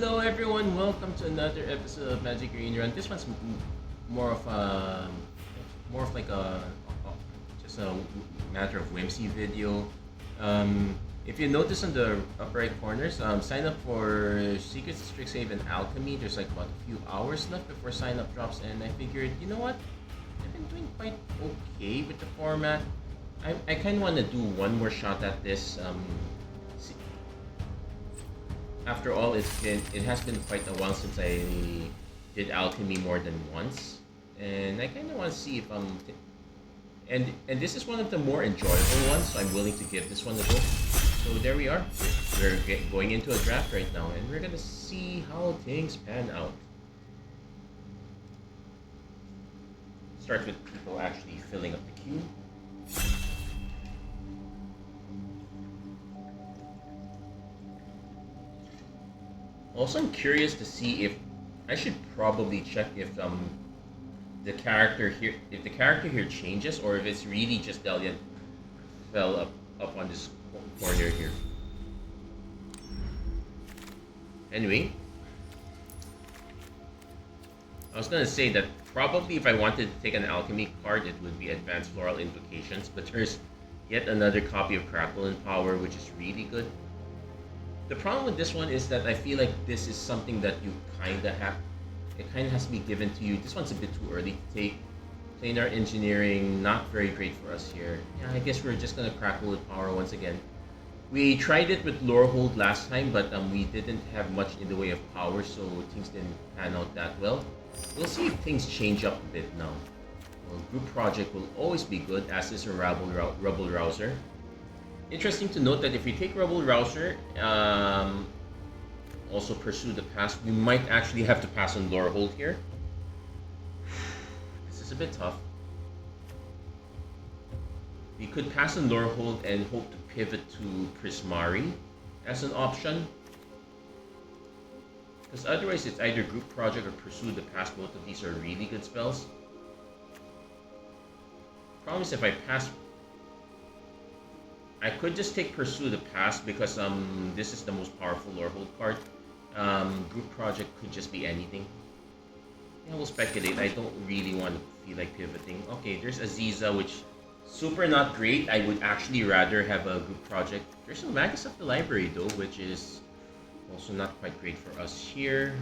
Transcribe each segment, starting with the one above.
Hello everyone, welcome to another episode of Magic Green Run. This one's more of a like a just a matter of whimsy video. If you notice on the upper right corners, sign up for Secrets of Strixhaven Alchemy. There's like about a few hours left before sign up drops, and I figured, you know what, I've been doing quite okay with the format. I kind of want to do one more shot at this. After all, it has been quite a while since I did alchemy more than once, and I kind of want to see if and this is one of the more enjoyable ones, so I'm willing to give this one a go. So there we are. We're going into a draft right now, and we're gonna see how things pan out. Start with people actually filling up the queue. Also, I'm curious to see if I should probably check if the character here changes, or if it's really just Delian fell up on this corner here. Anyway, I was gonna say that probably if I wanted to take an alchemy card, it would be Advanced Floral Invocations, but there's yet another copy of Crackle and Power, which is really good. The problem with this one is that I feel like this is something that you kinda have. It kinda has to be given to you. This one's a bit too early to take. Planar Engineering, not very great for us here. Yeah, I guess we're just gonna Crackle with Power once again. We tried it with Lorehold last time, but we didn't have much in the way of power, so things didn't pan out that well. We'll see if things change up a bit now. Well, Group Project will always be good, as is a Rubble Rouser. Interesting to note that if we take Rubble Rouser, also Pursue the Past, we might actually have to pass on Lorehold here. This is a bit tough. We could pass on Lorehold and hope to pivot to Prismari as an option. Because otherwise it's either Group Project or Pursue the Past. Both of these are really good spells. Problem is if I pass, I could just take Pursue the Past because this is the most powerful Lorehold card. Group Project could just be anything. Yeah, we'll speculate. I don't really want to feel like pivoting. Okay, there's Aziza, which super not great. I would actually rather have a Group Project. There's some Magus of the Library though, which is also not quite great for us here.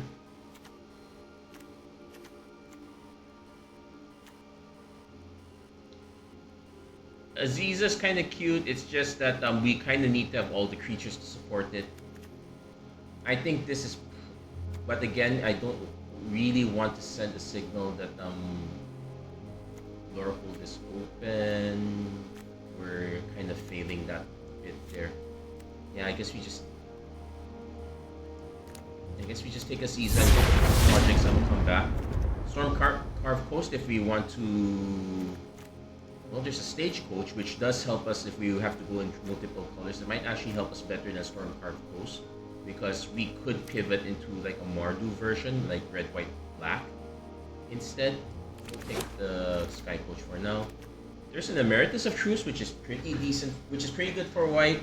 Aziza's kind of cute. It's just that we kind of need to have all the creatures to support it. I think this is, but again, I don't really want to send a signal that Lorehold is open. We're kind of failing that bit there. Yeah, I guess we just take Aziza and hope the projects will come back. Storm Carve Coast if we want to. Well, there's a Stagecoach, which does help us if we have to go in multiple colors. It might actually help us better than Storm Carve Coast, because we could pivot into like a Mardu version, like red, white, black instead. We'll take the Skycoach for now. There's an Emeritus of Truce, which is pretty decent, which is pretty good for white.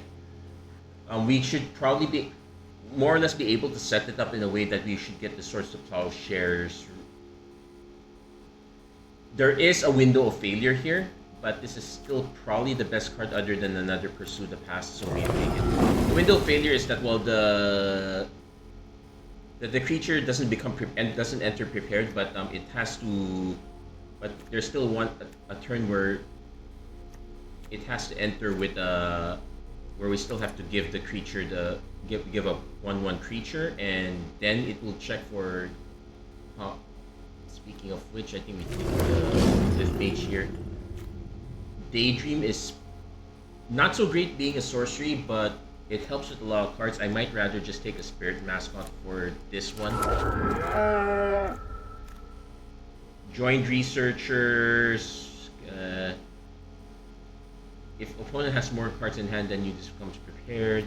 We should probably be more or less be able to set it up in a way that we should get the Swords to Plowshares. There is a Window of Failure here, but this is still probably the best card other than another Pursue the Past, so we take it. The Window of Failure is that while the creature doesn't doesn't enter prepared, but it has to. But there's still a turn where it has to enter with where we still have to give the creature give a 1/1 creature, and then it will check for. Speaking of which, I think we take the mage here. Daydream is not so great being a sorcery, but it helps with a lot of cards. I might rather just take a Spirit Mascot for this one. Joined Researchers. If opponent has more cards in hand, then you just becomes prepared.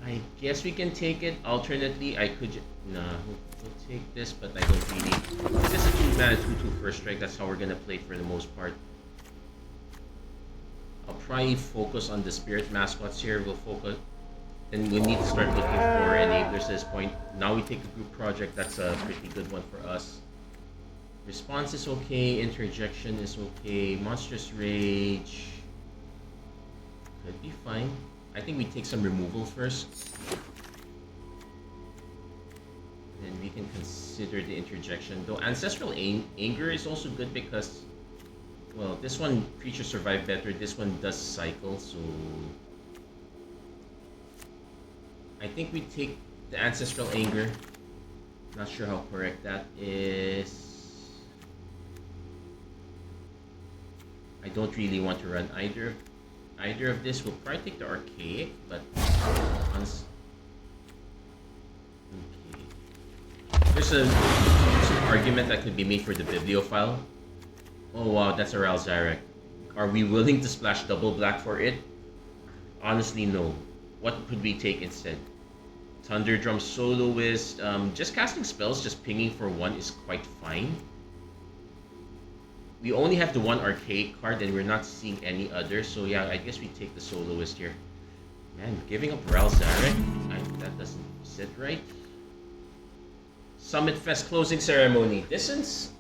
I guess we can take it. Alternately, I could. We'll take this, but I don't really. This is a 2-mana 2/2 first strike. That's how we're gonna play it for the most part. I'll probably focus on the Spirit Mascots here. We'll focus. And we need to start looking for enablers at this point. Now we take a group project, that's a pretty good one for us. Response is okay, interjection is okay, monstrous rage could be fine. I think we take some removal first. Then we can consider the interjection. Though Ancestral Anger is also good because, well, this one creatures survive better, this one does cycle, so I think we take the Ancestral Anger. Not sure how correct that is. I don't really want to run either of this. We'll probably take the Archaic, but okay. There's an argument that could be made for the Bibliophile. Oh wow, that's a Ralzarek. Are we willing to splash double black for it? Honestly, no. What could we take instead? Thunderdrum Soloist. Just casting spells, just pinging for one is quite fine. We only have the one Archaic card and we're not seeing any other, so yeah, I guess we take the Soloist here. Man, giving up Ralzarek? That doesn't sit right. Summit Fest Closing Ceremony. Distance?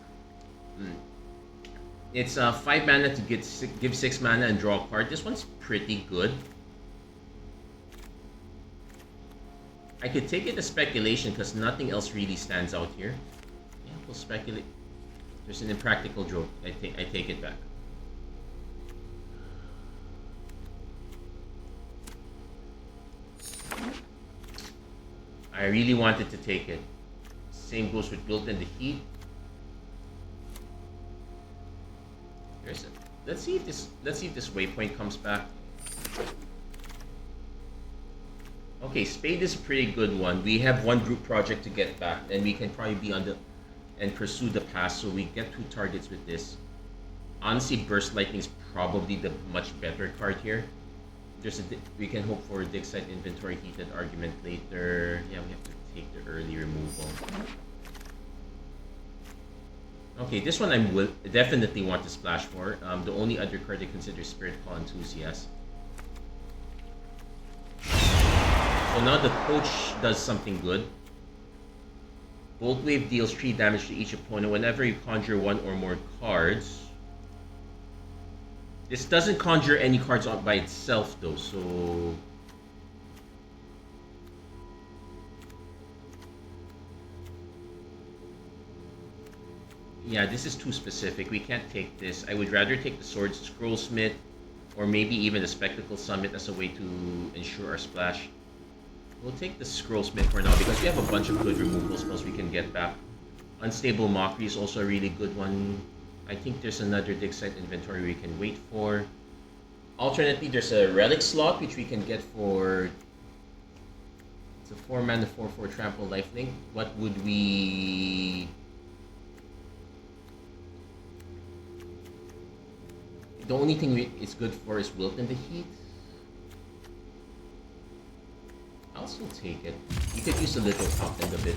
It's 5 mana to give 6 mana and draw a card. This one's pretty good. I could take it as speculation because nothing else really stands out here. Yeah, we'll speculate. There's an impractical joke. I take it back. I really wanted to take it. Same goes with Built in the Heat. Let's see if this waypoint comes back. Okay, Spade is a pretty good one. We have one group project to get back, and we can probably be on the and pursue the pass, so we get 2 targets with this. Honestly, Burst Lightning is probably the much better card here. We can hope for Dig Site Inventory Heated argument later. Yeah, we have to take the early removal. Okay, this one I will definitely want to splash for. The only other card I consider Spirit Call Enthusiast. So now the coach does something good. Bolt Wave deals 3 damage to each opponent whenever you conjure 1 or more cards. This doesn't conjure any cards out by itself though, so... Yeah, this is too specific. We can't take this. I would rather take the Sword Scrollsmith or maybe even the Spectacle Summit as a way to ensure our splash. We'll take the Scrollsmith for now because we have a bunch of good removal spells we can get back. Unstable Mockery is also a really good one. I think there's another Dig Site Inventory we can wait for. Alternately, there's a Relic slot which we can get for... It's a 4 mana 4/4 Trample Lifelink. What would we... The only thing it's good for is Wilt in the Heat. I'll still take it. You could use a little top end of it.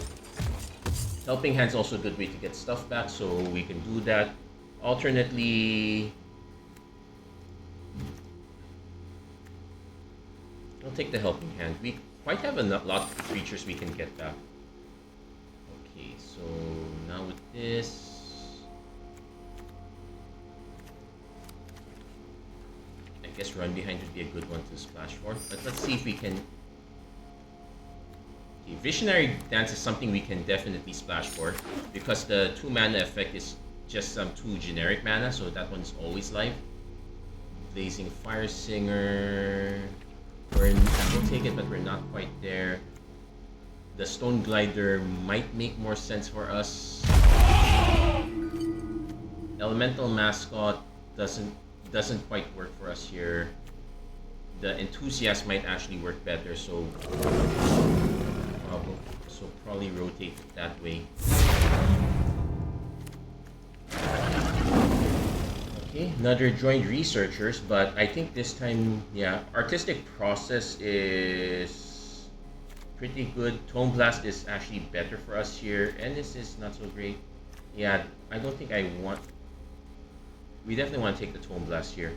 Helping Hand's also a good way to get stuff back, so we can do that. Alternately, I'll take the Helping Hand. We quite have a lot of creatures we can get back. Okay, so now with this... I guess Run Behind would be a good one to splash for, but let's see if we can... Okay, Visionary Dance is something we can definitely splash for because the 2 mana effect is just some 2 generic mana, so that one's always live. Blazing Fire Singer... We'll take it, but we're not quite there. The Stone Glider might make more sense for us. Elemental Mascot doesn't quite work for us here. The Enthusiast might actually work better, so probably rotate it that way. Okay, another Joined Researchers, but I think this time, yeah, Artistic Process is pretty good. Tome Blast is actually better for us here, and this is not so great. Yeah, I don't think I want... We definitely want to take the Tome Blast here.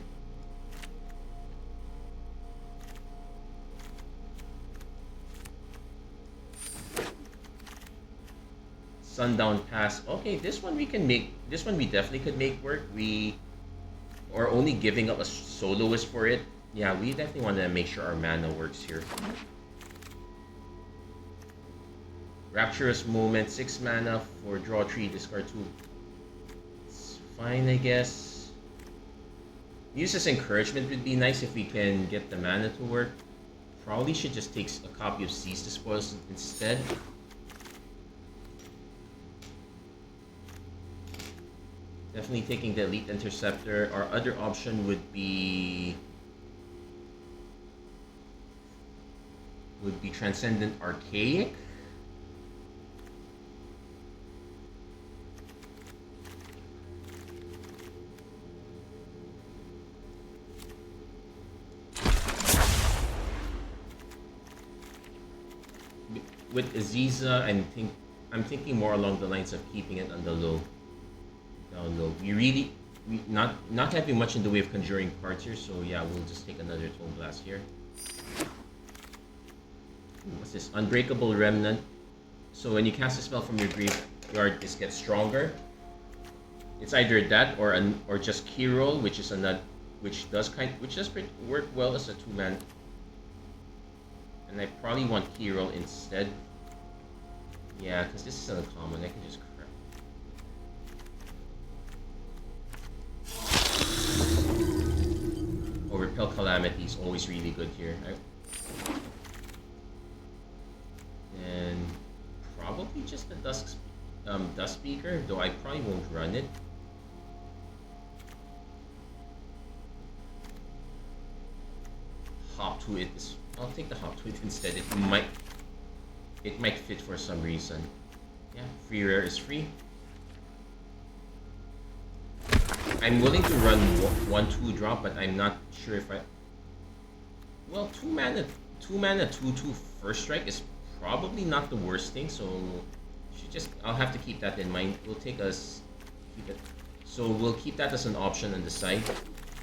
Sundown Pass. Okay, this one we can make. This one we definitely could make work. We are only giving up a soloist for it. Yeah, we definitely want to make sure our mana works here. Rapturous Moment, 6 mana for draw 3, discard 2. It's fine, I guess. Use as encouragement would be nice if we can get the mana to work. Probably should just take a copy of Seize the Spoils instead. Definitely taking the Elite Interceptor. Our other option would be Transcendent Archaic. With Aziza, I'm thinking more along the lines of keeping it on the low. Down low. We not having much in the way of conjuring cards here, so yeah, we'll just take another Tome Blast here. What's this? Unbreakable Remnant. So when you cast a spell from your graveyard, this gets stronger. It's either that or just key roll, which does work well as a 2-man. And I probably want key roll instead. Yeah, because this is uncommon. I can just Repel Calamity is always really good here. And probably just the Dust Speaker, though I probably won't run it. Hop to it. I'll take the Hop to it instead. It might fit for some reason. Yeah, free rare is free. I'm willing to run 1/2 drop, but I'm not sure if I. Well, 2 mana 2/2 first strike is probably not the worst thing. So I'll have to keep that in mind. We'll keep it. So we'll keep that as an option on the side.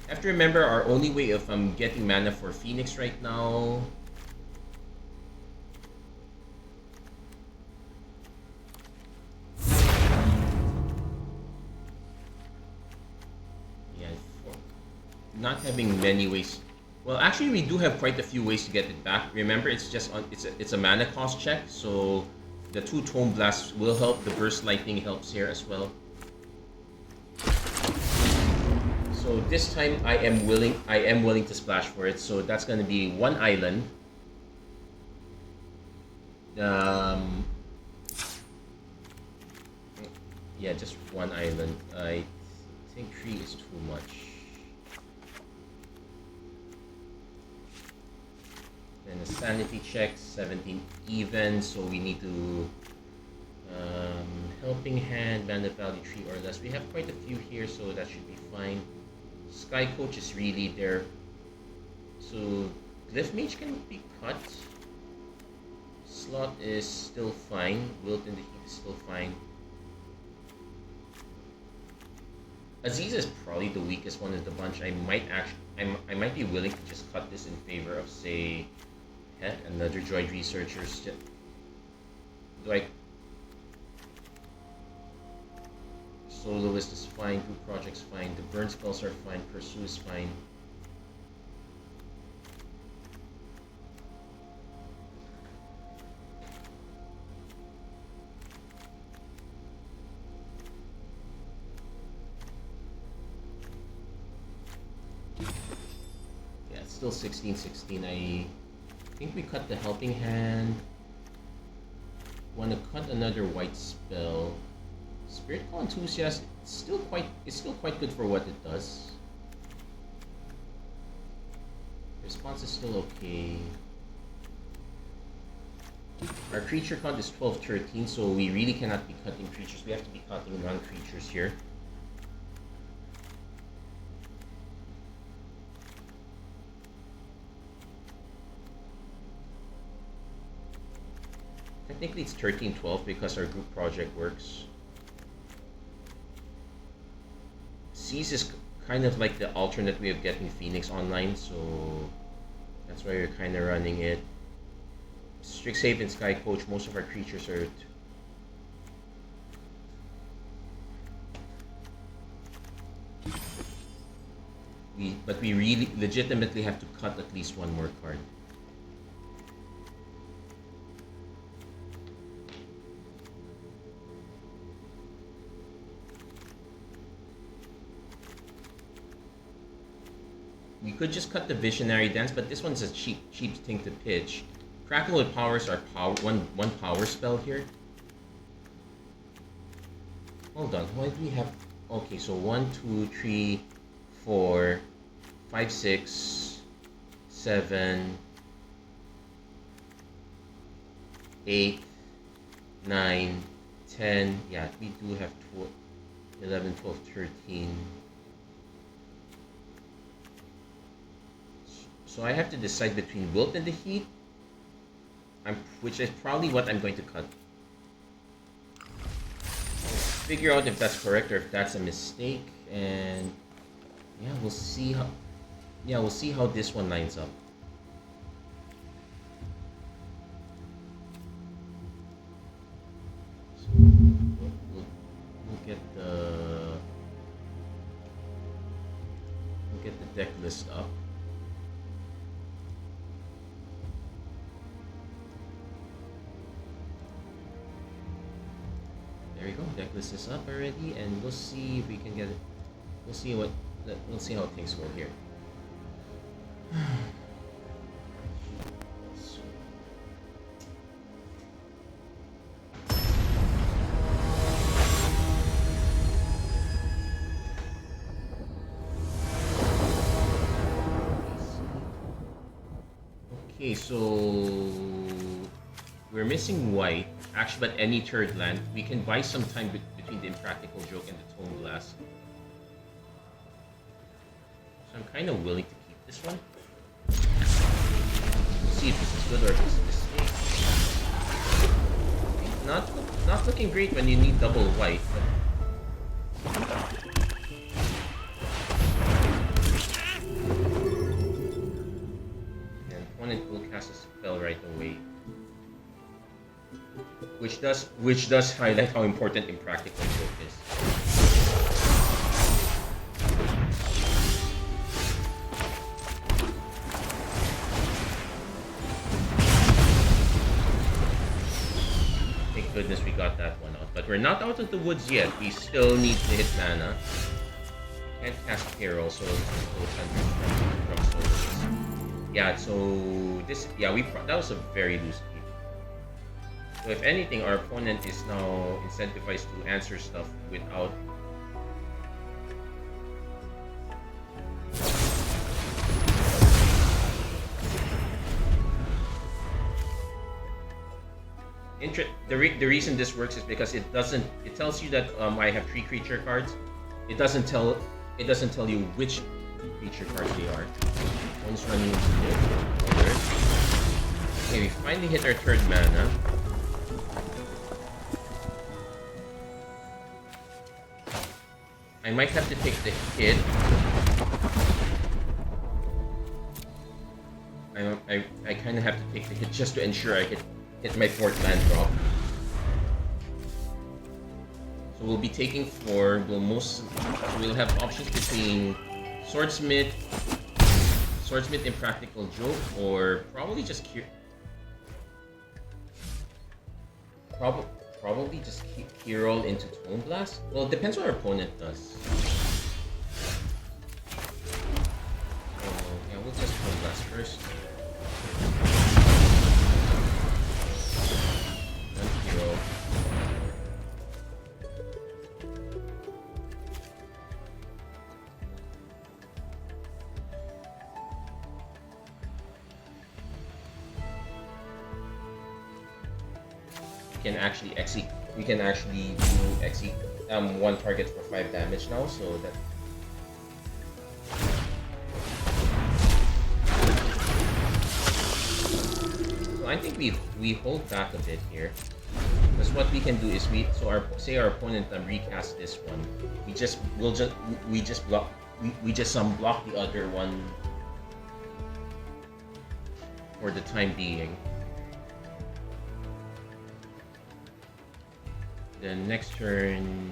I have to remember our only way of getting mana for Phoenix right now. Not having many ways. Well, actually, we do have quite a few ways to get it back. Remember, it's a mana cost check, so the 2 Tome Blasts will help. The Burst Lightning helps here as well. So this time, I am willing to splash for it. So that's going to be 1 island. Yeah, just 1 island. I think 3 is too much. And a sanity check, 17 even, so we need to Helping Hand, Bandit Value 3 or less. We have quite a few here, so that should be fine. Sky Coach is really there. So Glyph Mage can be cut. Slot is still fine. Wilt in the Heat is still fine. Aziz is probably the weakest one in the bunch. I might be willing to just cut this in favor of, say, another Droid Researchers. Soloist is fine, Group Project's fine, the Burn Spells are fine, Pursue is fine. Yeah, it's still 16-16. I think we cut the Helping Hand. Want to cut another white spell. Spirit Call Enthusiast, it's still quite good for what it does. Response is still okay. Our creature count is 12-13, so we really cannot be cutting creatures. We have to be cutting non-creatures here. Technically it's 13-12 because our group project works. Seize is kind of like the alternate way of getting Phoenix online, so that's why we're kind of running it. Strixhaven, Sky Coach, most of our creatures are we really legitimately have to cut at least one more card. We could just cut the Visionary Dance, but this one's a cheap thing to pitch. Crackle with Powers are one power spell here. Hold on, why do we have... Okay, so 1, 2, 3, 4, 5, 6, 7, 8, 9, 10. Yeah, we do have 12, 11, 12, 13. So I have to decide between Wilt and the Heat, which is probably what I'm going to cut. Figure out if that's correct or if that's a mistake, and yeah, we'll see how this one lines up. So we'll get the deck list up. There we go. Deck list is up already, and we'll see if we can get it. We'll see how things go here. Okay, so we're missing white. Actually, but any third land, we can buy some time between the Impractical Joke and the Tone Blast. So I'm kind of willing to keep this one. We'll see if this is good or if it's a mistake. Not looking great when you need double white. And opponent will cast a spell right away. Which does highlight how important Impractical Joke is. Thank goodness we got that one out. But we're not out of the woods yet. We still need to hit mana. Can't cast Carol, so from Souls. Yeah, so this that was a very loose game. So if anything, our opponent is now incentivized to answer stuff without... The reason this works is because it tells you that I have 3 creature cards. It doesn't tell you which creature cards they are. One's running into it. Okay, we finally hit our 3rd mana. I might have to take the hit. I kind of have to take the hit just to ensure I hit my 4th land drop. So we'll be taking 4. We'll have options between Swordsmith, Impractical Joke, or probably just Probably just keep Hero into Tone Blast. Well, it depends what our opponent does. Yeah, we'll just Tone Blast first. Then Hero. We can actually do execute one target for 5 damage now, so that so I think we hold back a bit here. Because what we can do is say our opponent recast this one. We just block the other one for the time being. Then next turn,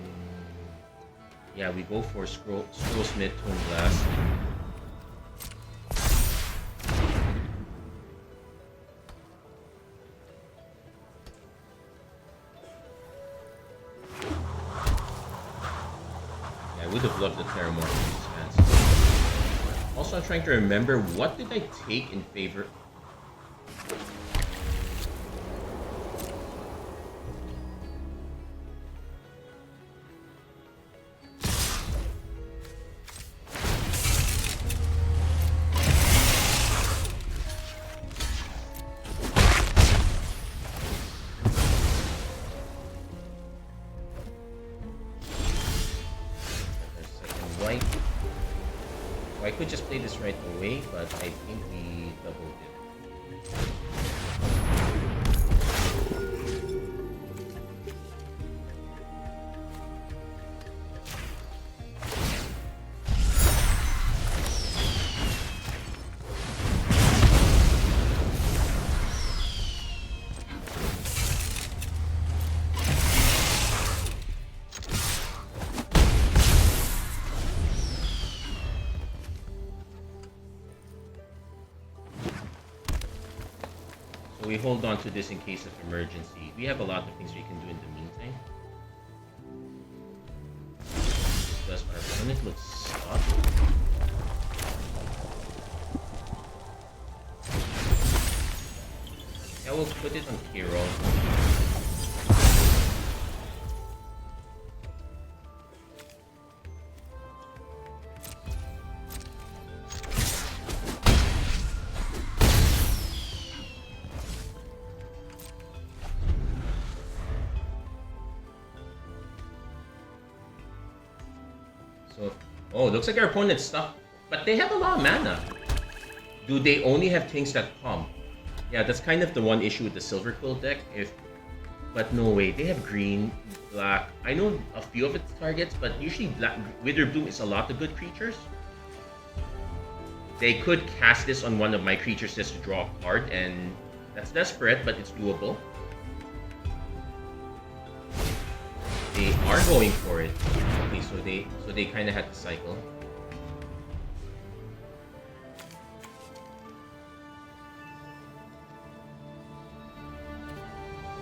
yeah, we go for Scrollsmith, Tone Blast. would have loved the Terramorph expanse. Also, I'm trying to remember, what did I take in favor? I could just play this right away, but I think we doubled it. We hold on to this in case of emergency. We have a lot of things we can do in the meantime. Does our opponent look stuck? Yeah, we'll put it on Kiro. Oh, looks like our opponent's stuck, but they have a lot of mana. Do they only have things that pump? Yeah, that's kind of the one issue with the Silver Quill deck. But no way, they have green, black. I know a few of its targets, but usually black, Wither Bloom is a lot of good creatures. They could cast this on one of my creatures just to draw a card, and that's desperate, but it's doable. They are going for it. Okay, so they kind of had to cycle.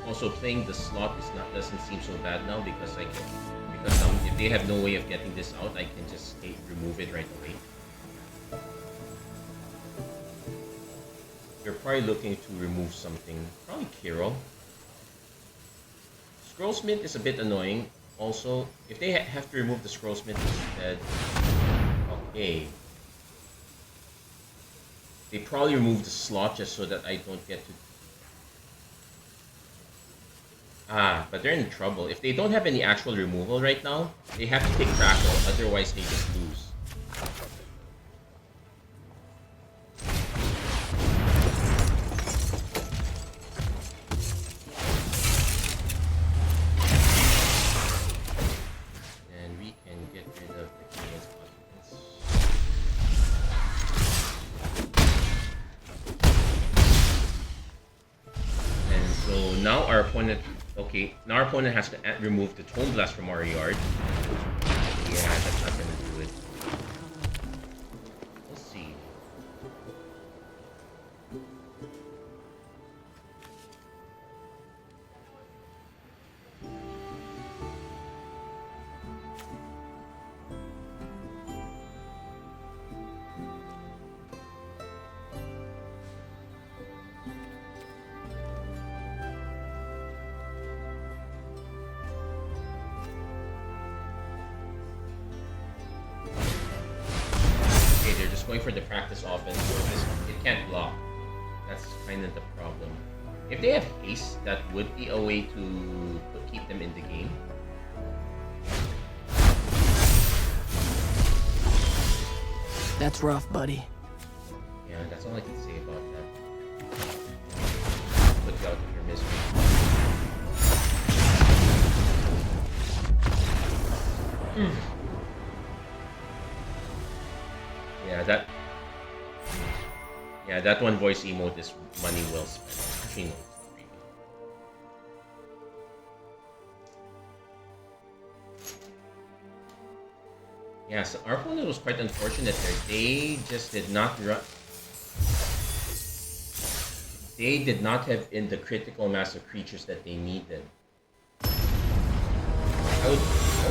Also, playing the slot doesn't seem so bad now because if they have no way of getting this out, I can just remove it right away. You're probably looking to remove something, probably Kiro. Scrollsmith is a bit annoying. Also, if they have to remove the Scrollsmith instead, okay. They probably remove the slot just so that I don't get to. But they're in trouble. If they don't have any actual removal right now, they have to take Crackle, otherwise they just lose. Now our opponent has to remove the Tome Blast from our yard. Yeah, that's not gonna do it. We'll see. Going for the practice offense, it can't block. That's kind of the problem. If they have haste, that would be a way to keep them in the game. That's rough, buddy. Yeah, that's all I can say about that. Put you out of your misery. Yeah, that one voice emote is money well spent. Actually, no, it's not really. Yeah, so our opponent was quite unfortunate there. They just did not run. They did not have in the critical mass of creatures that they needed. I would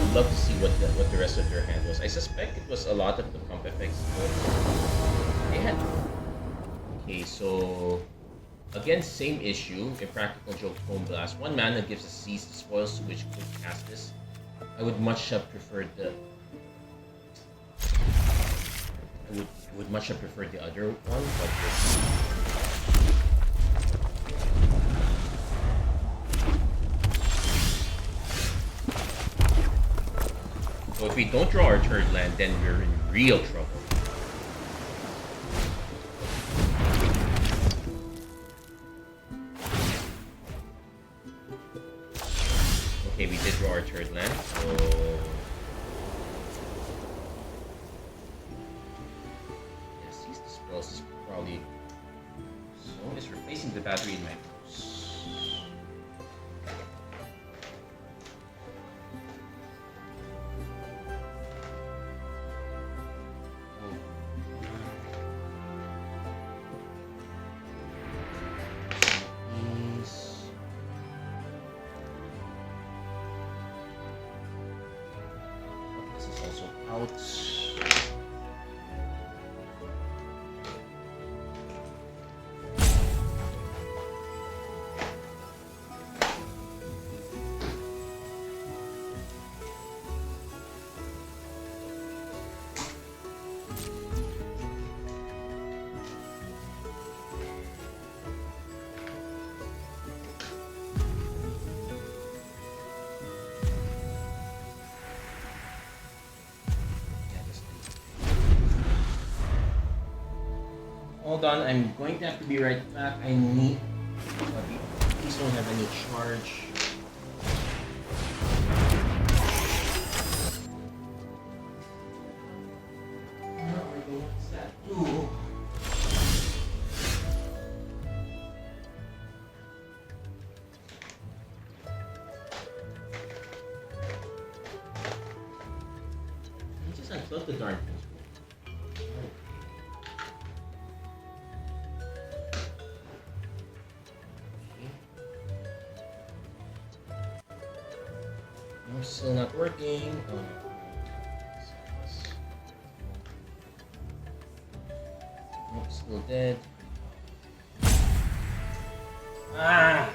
would love to see what the rest of their hand was. I suspect it was a lot of the pump effects. They had. Okay, so again, same issue. Impractical Joke Home Blast. 1 mana gives a Seize the Spoils to which could cast this. I would much have preferred the. I would much have preferred the other one, but. So if we don't draw our third land, then we're in real trouble. Okay, we did draw our third land, so... Yeah, Seize the Spells is probably... So, it's replacing the battery in my house. Hold on, I'm going to have to be right back. I need... Please don't have any charge. What's that do? I just unplugged the darn thing. Still not working. Oh, still dead. Ah!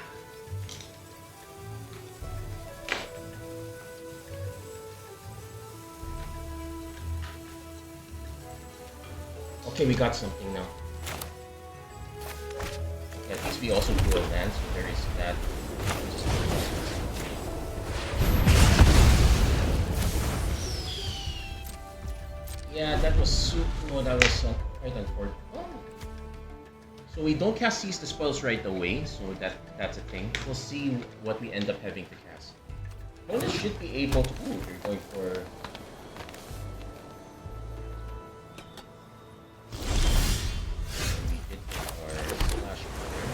Okay, we got something now. Okay, at least we also drew a land, so there is that. Yeah, that was super. No, that was quite unfortunate. Oh. So we don't cast Seize the Spells right away, so that's a thing. We'll see what we end up having to cast. Opponent should be able to. Ooh, you're going for. We did our Splash Water.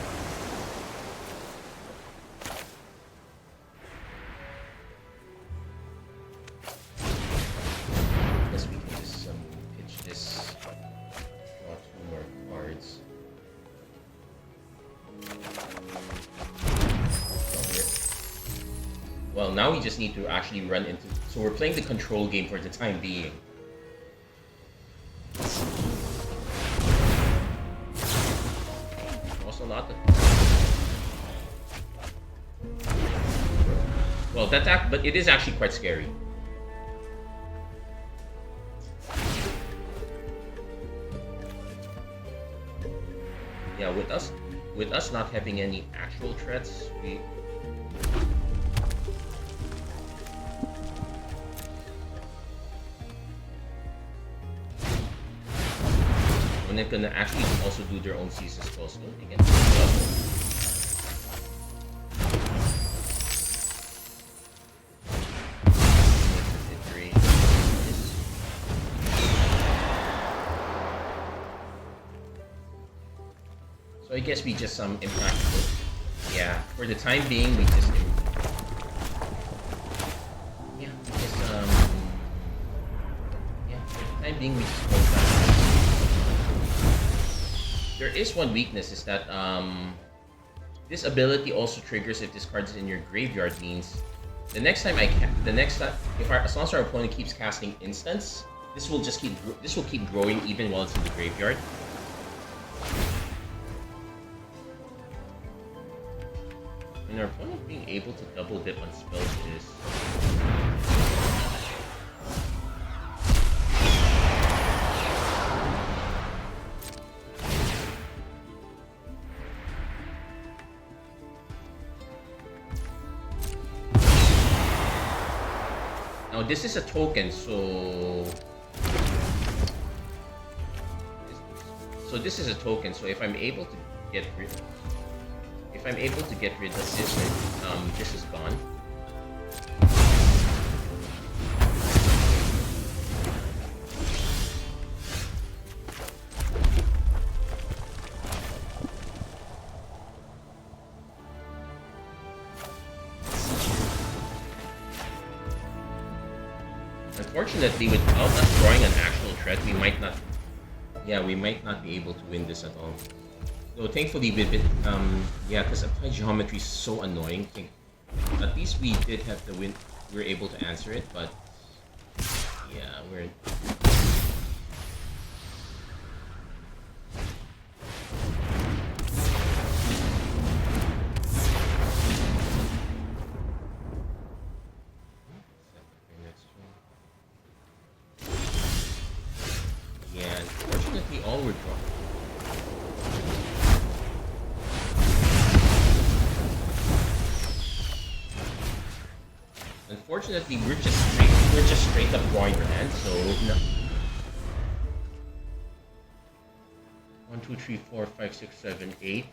Guess we can just pitch this. Draw 2 more cards. Well, now we just need to actually run into... So we're playing the control game for the time being. Also not the... Well, but it is actually quite scary. Yeah, with us not having any actual threats, we... And they're gonna actually also do their own Seize the Spells against the So I guess we just impractical. Yeah, for the time being, we just yeah, for the time being, we just hold that. There is one weakness, is that this ability also triggers if this card is in your graveyard, means The next time as long as our opponent keeps casting instants, this will keep growing even while it's in the graveyard. And our opponent being able to double dip on spells is now this is a token, so this is a token. So if I'm able to get rid of this, this is gone. Unfortunately, without us drawing an actual threat, we might not be able to win this at all. So thankfully, with it, because applied geometry is so annoying. At least we did have the win. We were able to answer it, but yeah, we're. Yeah, unfortunately, all we're drawing. Unfortunately, we're just straight up drawing our hand. So no. 1, 2, 3, 4, 5, 6, 7, 8.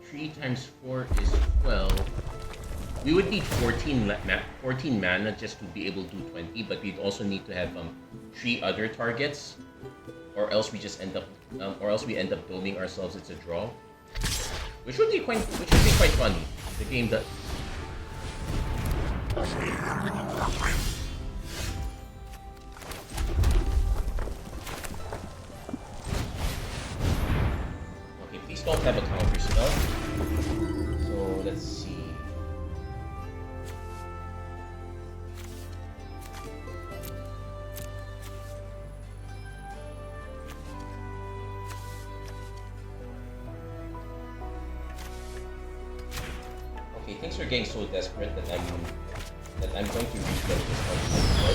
3 times 4 is 12. We would need 14 mana just to be able to do 20, but we'd also need to have 3 other targets, or else we end up doming ourselves. It's a draw, which would be quite funny. The game that. Okay, please don't have a counter spell. So let's see. Okay, things are getting so desperate that I'm going to reset this one.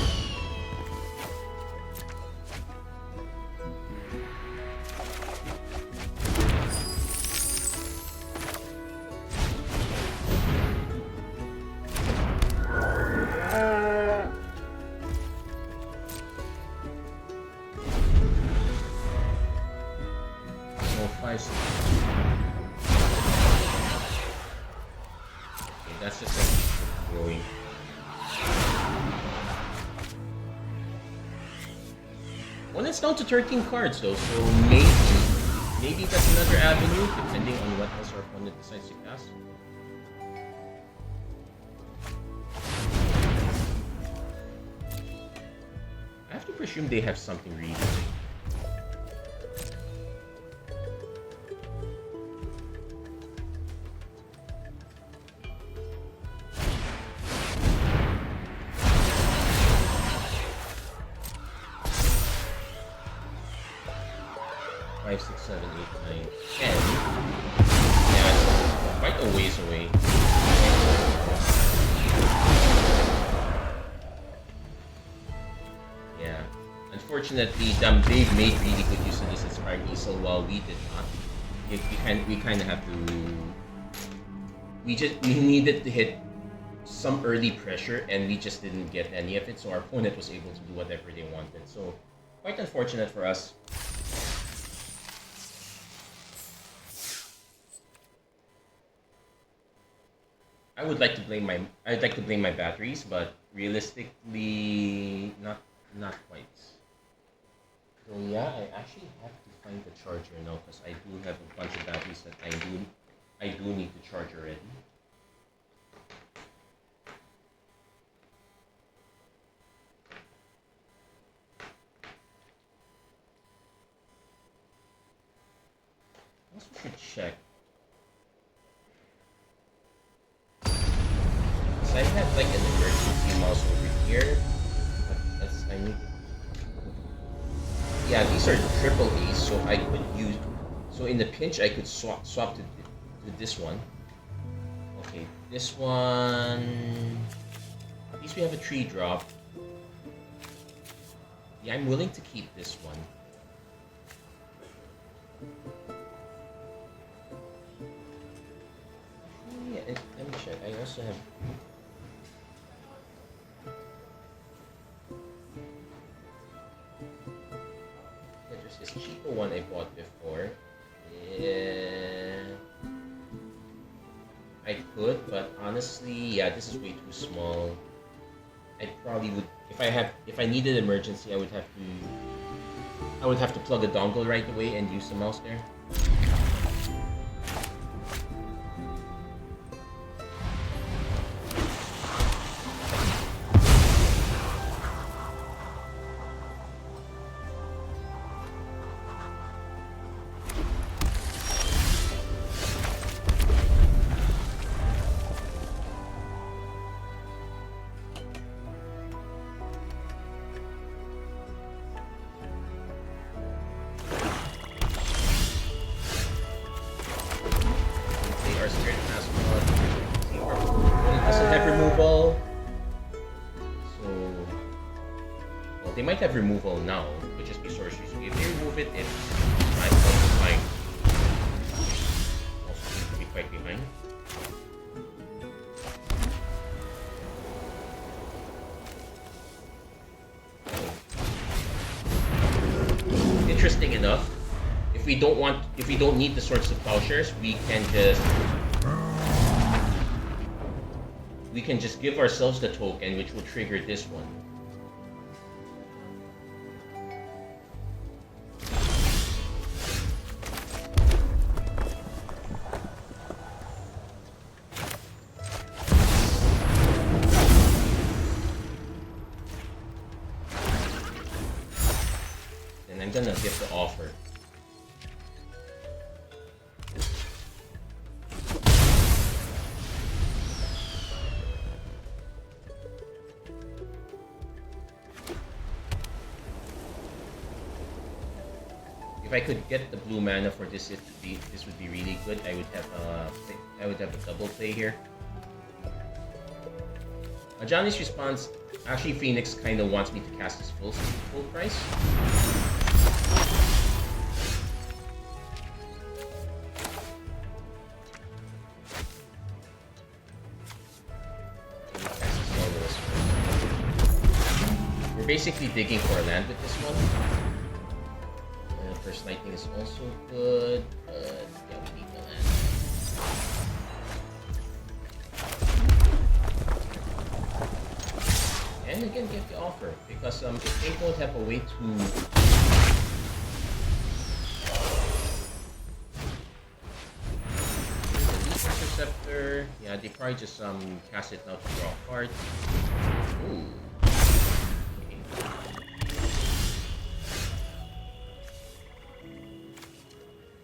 So 5, 6. Okay, that's just like growing. Well, it's down to 13 cards though, so maybe that's another avenue, depending on what else our opponent decides to cast. I have to presume they have something really big. Five, 6, 7, 8, 9, 10. Yeah, it's quite a ways away. Yeah. Unfortunately, they've made really good use of this Inspired Easel while we did not. We kind of have to. We needed to hit some early pressure, and we just didn't get any of it. So our opponent was able to do whatever they wanted. So quite unfortunate for us. I'd like to blame my batteries, but realistically, not quite. So yeah, I actually have to find the charger now because I do have a bunch of batteries that I do need to charge already. I also should check. mouse over here. But I need. Yeah, these are triple A's, so I could use. So in the pinch, I could swap to this one. Okay, this one. At least we have a 3-drop. Yeah, I'm willing to keep this one. Yeah, let me check. I also have. Yeah, there's this cheaper one I bought before. Yeah, I could, but honestly, yeah, this is way too small. I probably would, if I needed emergency, I would have to plug a dongle right away and use the mouse there. They might have removal now, which is be sorcery. So if they remove it, it's fine. Also seems to be quite behind. Interesting enough, if we don't need the Swords to Plowshares, we can just give ourselves the token, which will trigger this one. I'm gonna give the offer. If I could get the blue mana for this, this would be really good. I would have a double play here. Johnny's response, actually Phoenix kind of wants me to cast his full price. We're basically digging for a land with this one. First Lightning is also good, but yeah, we need the land. And again, get the offer, because if they don't have a way to Interceptor, yeah, they probably just cast it now to draw a card. Ooh. Okay.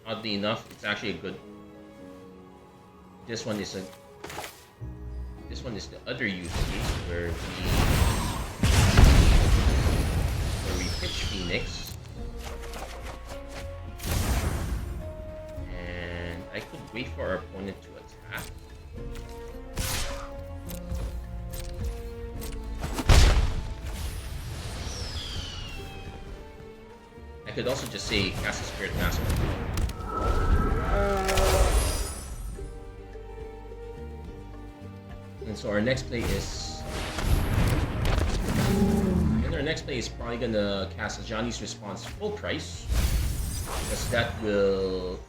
Oddly enough, it's actually a good. This one is the other use case where we pitch Phoenix, and I could wait for our opponent to attack. I could also just say cast a Spirit Master. And so our next play is... And our next play is probably gonna cast Johnny's Response full price. Because that will...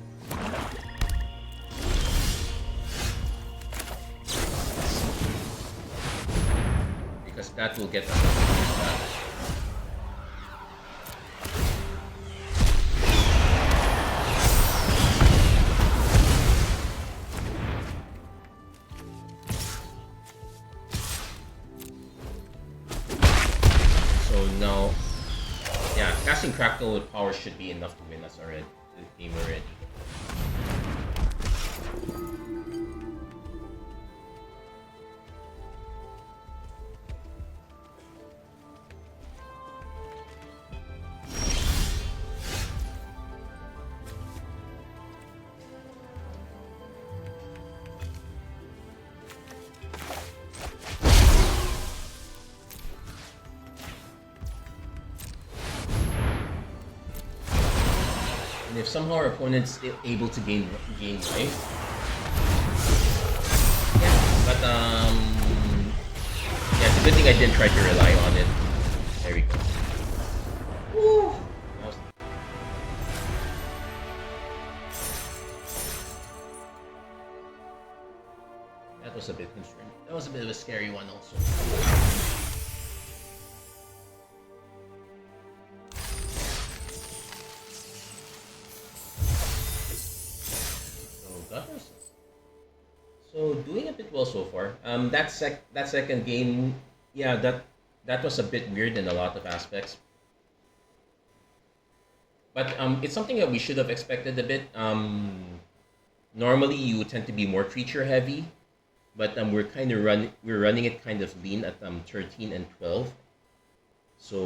Because that will get us Crackle with power should be enough to win us already. The game already. if somehow our opponent's still able to gain life, yeah. But yeah, it's a good thing I didn't try to rely on it. There we go. Woo! That was a bit concerning. That was a bit of a scary one also. So doing a bit well so far. That second game, yeah, that was a bit weird in a lot of aspects. But it's something that we should have expected a bit. Normally you tend to be more creature heavy, but we're running it kind of lean at 13 and 12. So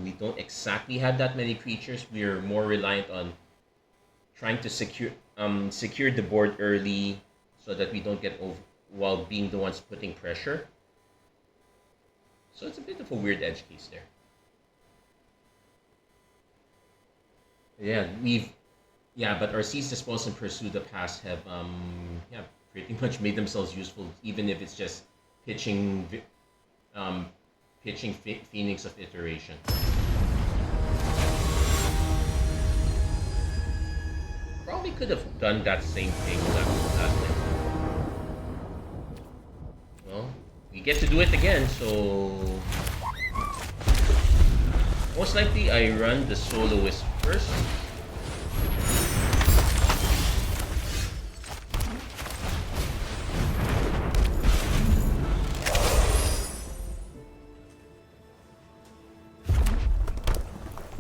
we don't exactly have that many creatures. We're more reliant on trying to secure the board early so that we don't get over while being the ones putting pressure. So it's a bit of a weird edge case there. Yeah, but our Seize, Dispose, and Pursue the Past have pretty much made themselves useful, even if it's just pitching Phoenix of Iteration. Probably could have done that same thing last time. Well, we get to do it again, so most likely I run the Soloist first.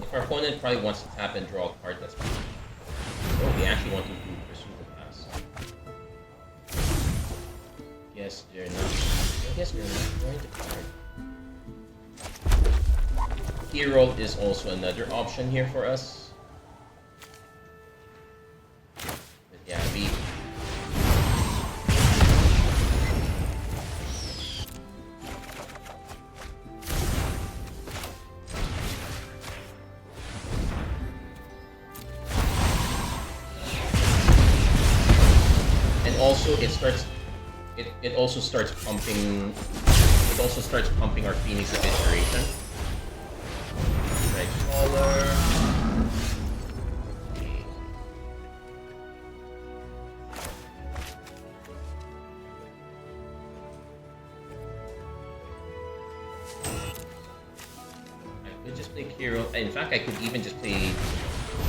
If our opponent probably wants to tap and draw a card, that's fine. Oh, we actually want to pursue the pass. Guess they're not. I guess they're not going to card. Hero is also another option here for us. But yeah, we. It also starts pumping. It also starts pumping our Phoenix of Iteration. Right, caller. I could just play Hero. In fact, I could even just play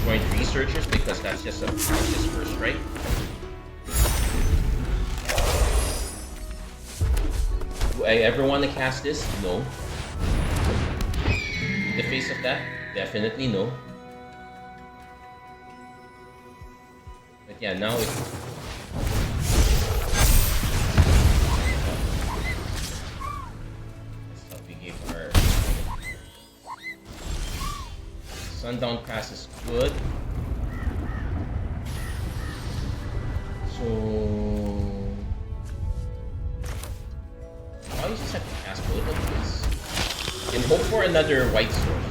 Joint Researchers because that's just first strike. Do I ever want to cast this? No. In the face of that, definitely no. But yeah, now it's... That's how we gave our... Sundown Pass is good. So... I just have to cast both of these and hope for another white source.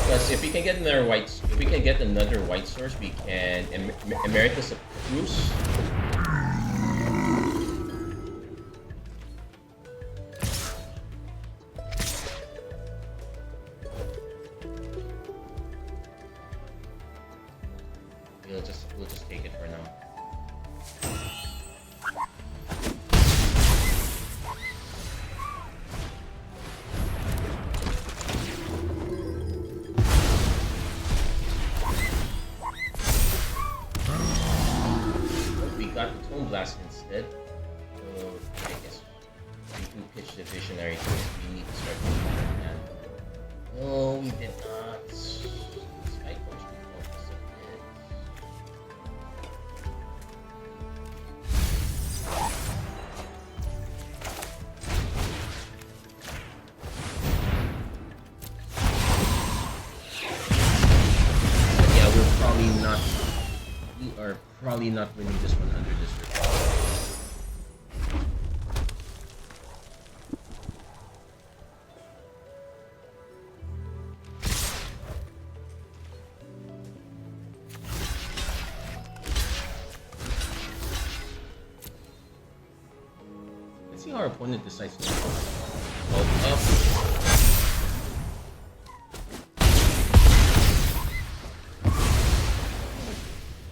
Because if we can get another white source, we can Emeritus of Cruise. We'll just take it for now. Blast instead. So I guess we can pitch the Visionary to it. We need to start pitching that hand. No, we did not. Sky Coach can help us a bit. But yeah, we are probably not winning this one under this record. our opponent decides to hold up.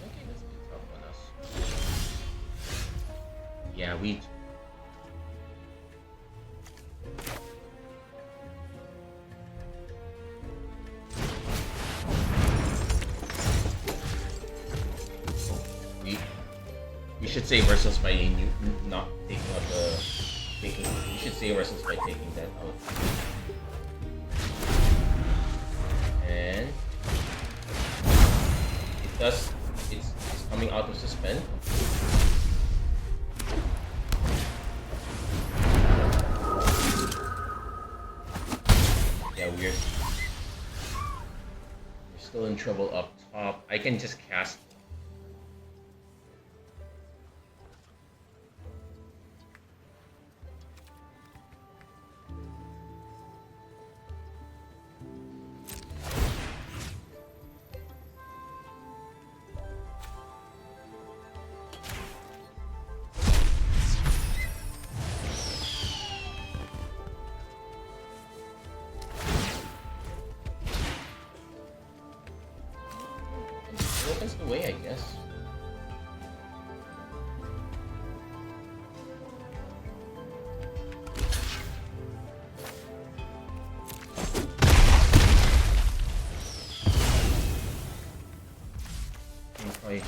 Okay, that's a bit tough on us. Yeah, we... We should save ourselves by not taking out the... We should save ourselves by taking that out. And... It does... It's coming out of suspend. Yeah, we're still in trouble up top. I can just cast... Opens the way, I guess. Okay.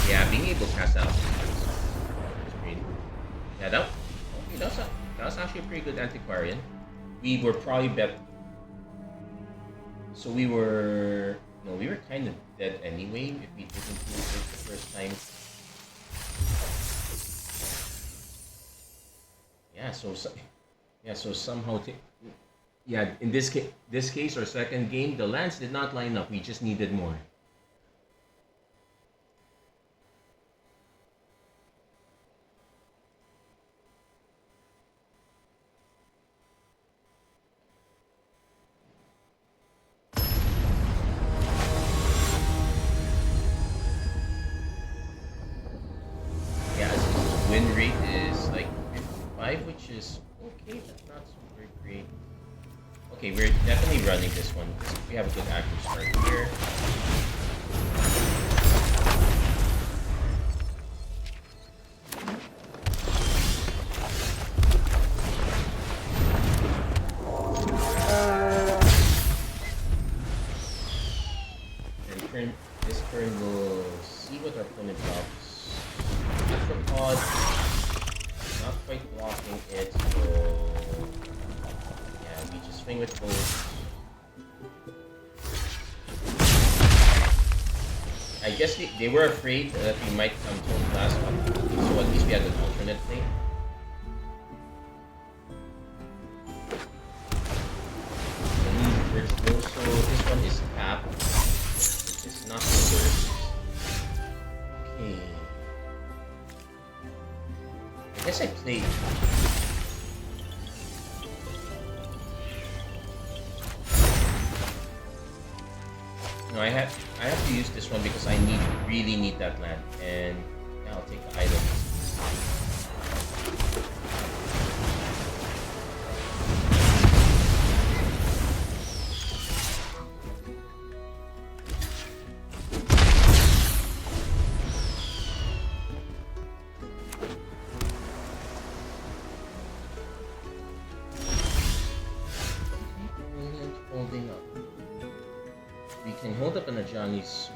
Yeah, being able to cast out is great. Yeah, that was actually a pretty good antiquarian. We were probably bet. So we were kind of dead anyway if we didn't do it the first time. So somehow in this case our second game, the lands did not line up. We just needed more. Win rate is like 55, which is okay, but not super great. Okay, we're definitely running this one because we have a good active start here. And this turn we'll see what our opponent drops. Pod, not quite blocking it, so yeah, we just swing with both. I guess they were afraid that we might come to the last one, so at least we had an alternate play. So this one is tapped, which is not the worst. Okay. I guess I played. No, I have to use this one because I really need that land, and yeah, I'll take the item. Hold up in a Johnny's.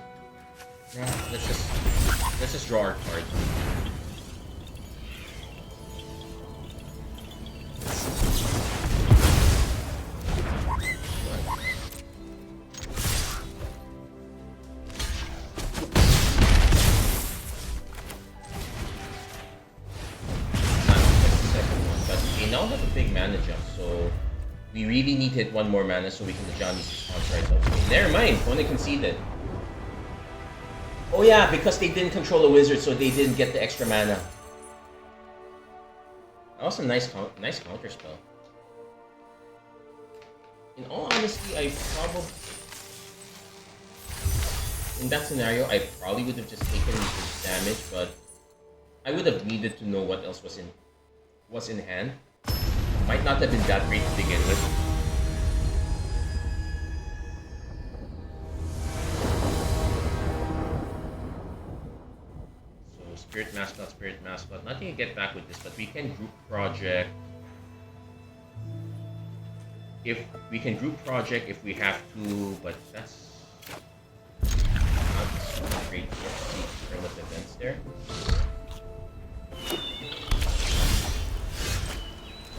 Nah, let's just draw our card. Now have a big mana jump, so we really need to hit one more mana so we can get Johnny's response right away. Never mind, opponent conceded. Oh yeah, because they didn't control a wizard, so they didn't get the extra mana. That was a nice counter spell. In all honesty, in that scenario, I probably would have just taken this damage, but I would have needed to know what else was in hand. Might not have been that great to begin with. So Spirit Mascot. Nothing to get back with this, but we can group project. If we can group project if we have to, but that's not super great. Let's see turn of events there.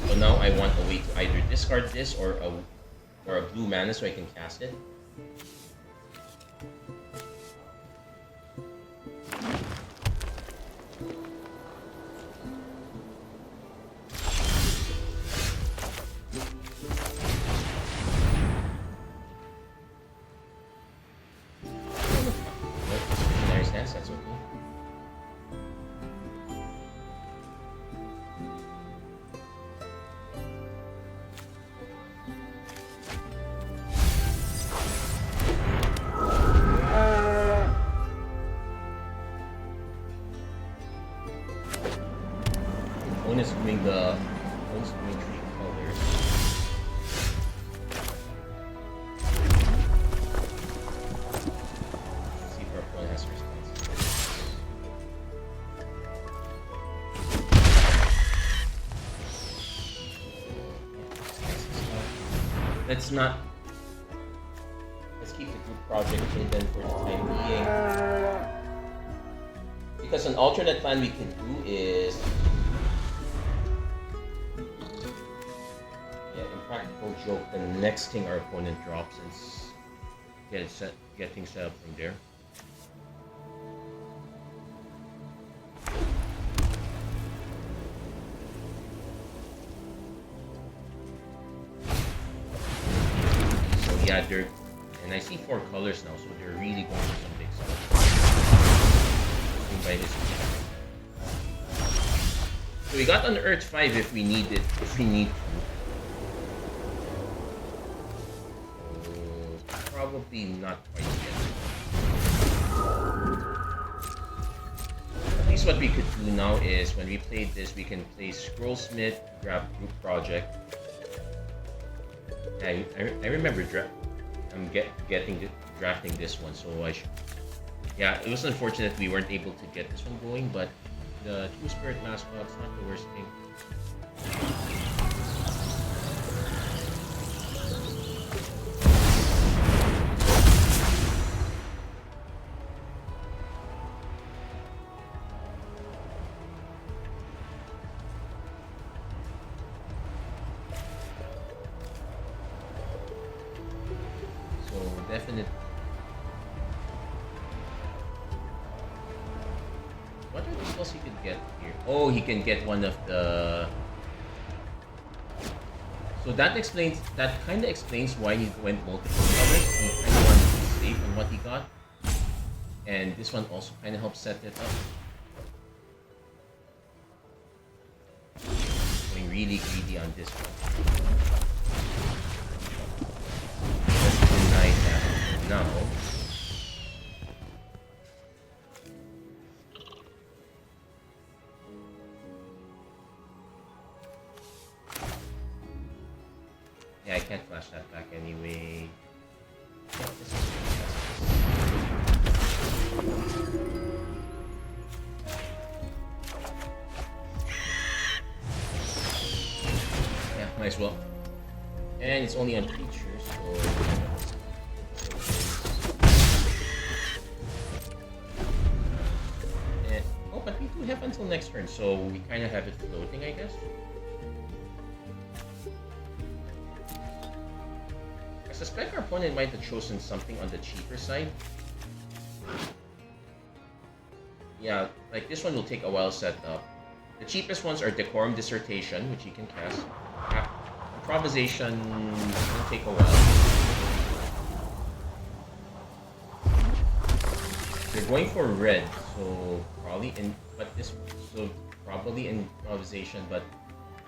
So now I want a way to either discard this or a blue mana so I can cast it. That's okay. Opponent's doing three colors. Let's see if our opponent has a response. Let's keep the group project hidden for the time being. Because an alternate plan we can do is, impractical joke, the next thing our opponent drops and get things set up from there. Yeah, and I see 4 colors now, so they're really going for some big stuff. By his so we got an Earth 5 if we need to. So probably not quite yet. At least what we could do now is when we played this, we can play Scrollsmith, grab Group Project. I remember drafting this one, so yeah, it was unfortunate we weren't able to get this one going, but the 2 Spirit Mascot's not the worst thing. Definite. What are the spells he could get here? Oh, he can get one of the. So that kind of explains why he went multiple colors. He kind of wanted to be safe on what he got, and this one also kind of helps set it up. Going really greedy on this one. Now, yeah, I can't flash that back anyway. Yeah, might as well. And it's only on creatures, so. But we do have until next turn, so we kind of have it floating, I guess. I suspect our opponent might have chosen something on the cheaper side. Yeah, like this one will take a while set up. The cheapest ones are Decorum Dissertation, which you can cast. Improvisation will take a while. They're going for red, so probably improvisation, but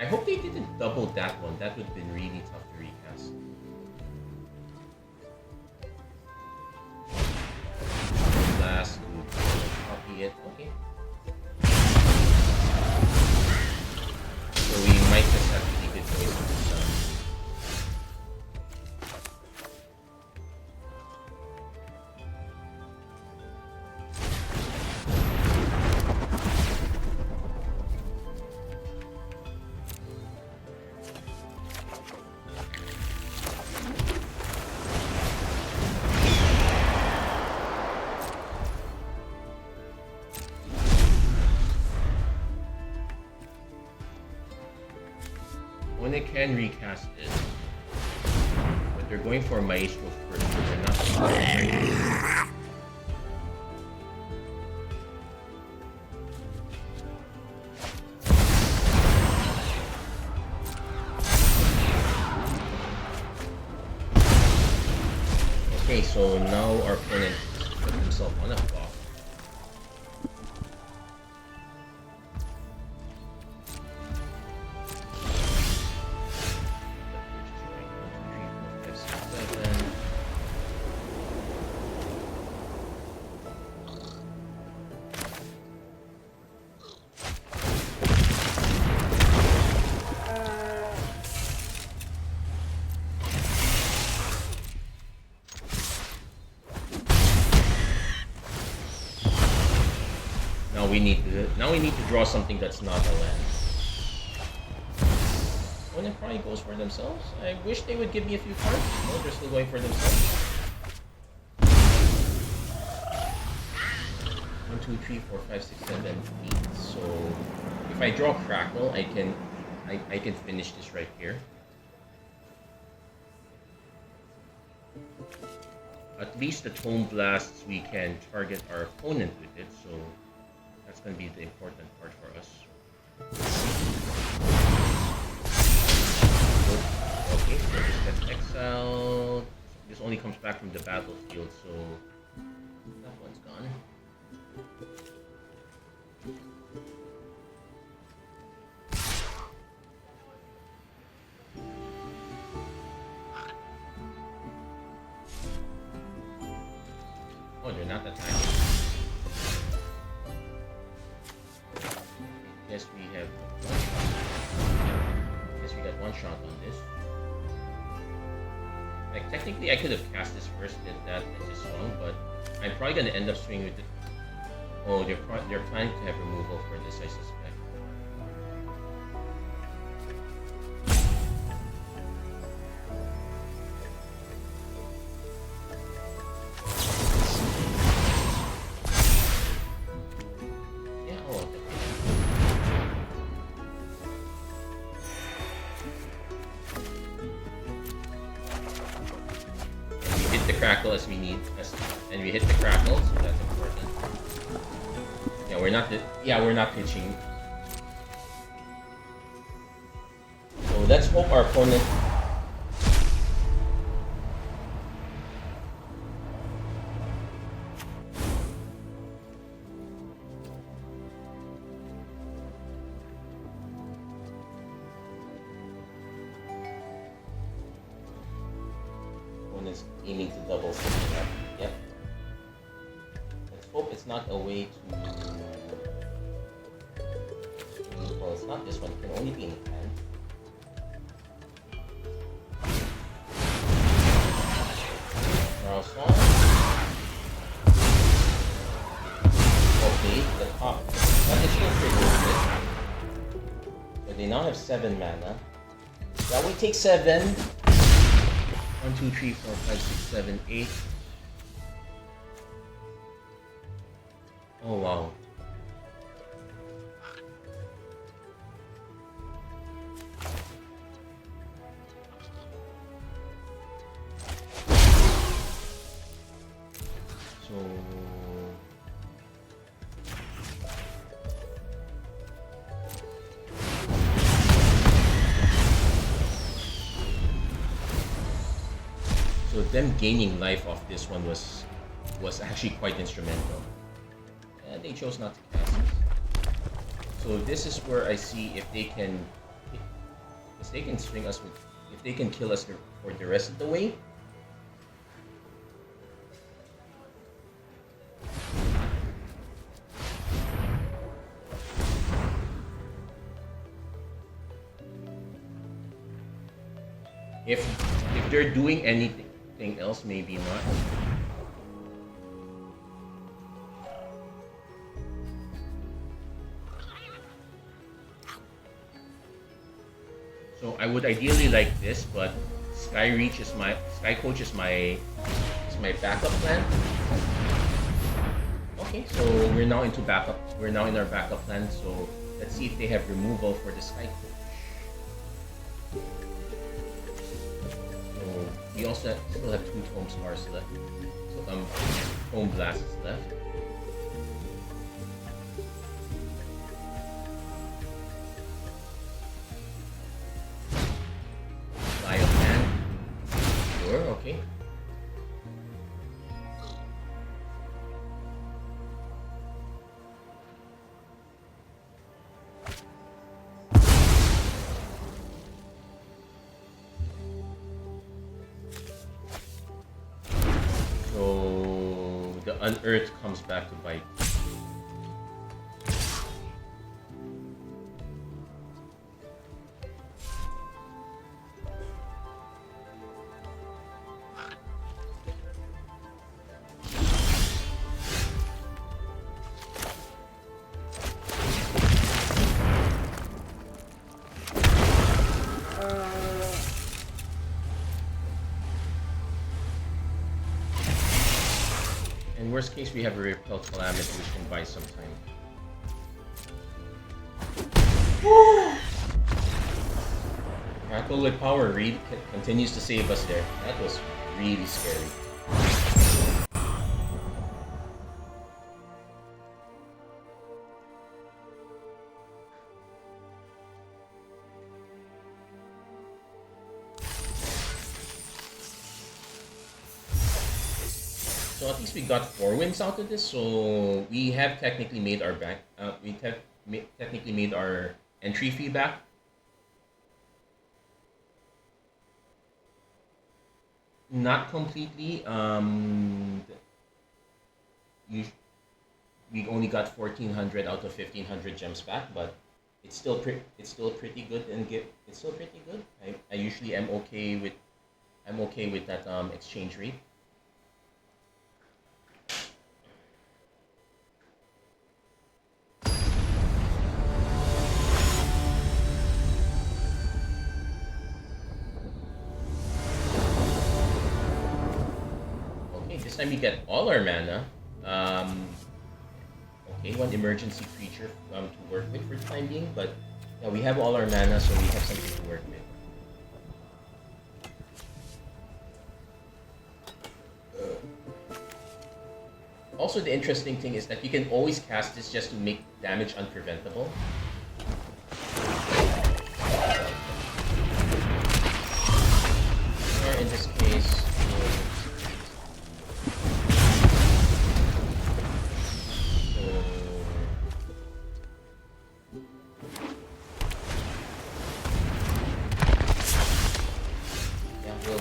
I hope they didn't double that one. That would have been really tough to recast. Last, copy it. Okay. So we might just have to keep it away from the sun. When they can recast it, but they're going for Maestro first, so they're not. Okay, so now our opponent put himself on a block. Now we need to draw something that's not a land. When it probably goes for themselves. I wish they would give me a few cards. No, they're still going for themselves. 1, 2, 3, 4, 5, 6, 7, 8. So if I draw Crackle, I can finish this right here. At least the Tome Blasts, we can target our opponent with it, so that's going to be the important part for us. Okay, so this gets exiled. This only comes back from the battlefield, so that one's gone. Oh, they're not attacking. Guess we have one shot. Guess we got one shot on this. Like, technically I could have cast this first, did that, and just swung, but I'm probably gonna end up swinging with it. Oh, they're planning to have removal for this, I suspect. Crackle as we need, and we hit the crackle, so that's important. Yeah, we're not pitching. So let's hope our opponent. Is aiming to double something up. Yep. Let's hope it's not a way to. Well, it's not this one. It can only be in the hand. Now, song. Okay, the top. That additional trigger is this. So they now have 7 mana. Now we take 7. 1, 2, 3, 4, 5, 6, 7, 8. Oh wow. So them gaining life off this one was actually quite instrumental. And they chose not to cast it. So this is where I see if they can Because they can string us with... If they can kill us for the rest of the way... If they're doing anything else, maybe not. So I would ideally like this, but Skycoach is my backup plan. Okay, so we're now into backup. We're now in our backup plan. So let's see if they have removal for the Skycoach. We also still have 2 Tome Stars left. So Tome Blasts left. Bioman. Sure, okay. Unearth comes back to bite. In worst case, we have a Repel Calamity which can buy some time. Crackle with Power Reed continues to save us there. That was really scary. So at least we got 4 wins out of this. So we have technically made our technically made our entry fee back. Not completely. We only got 1,400 out of 1,500 gems back, but it's still pretty good it's still pretty good. I usually am okay with that exchange rate. This time we get all our mana. Okay, 1 emergency creature to work with for the time being, but yeah, we have all our mana, so we have something to work with. Also, the interesting thing is that you can always cast this just to make damage unpreventable. Or in this case,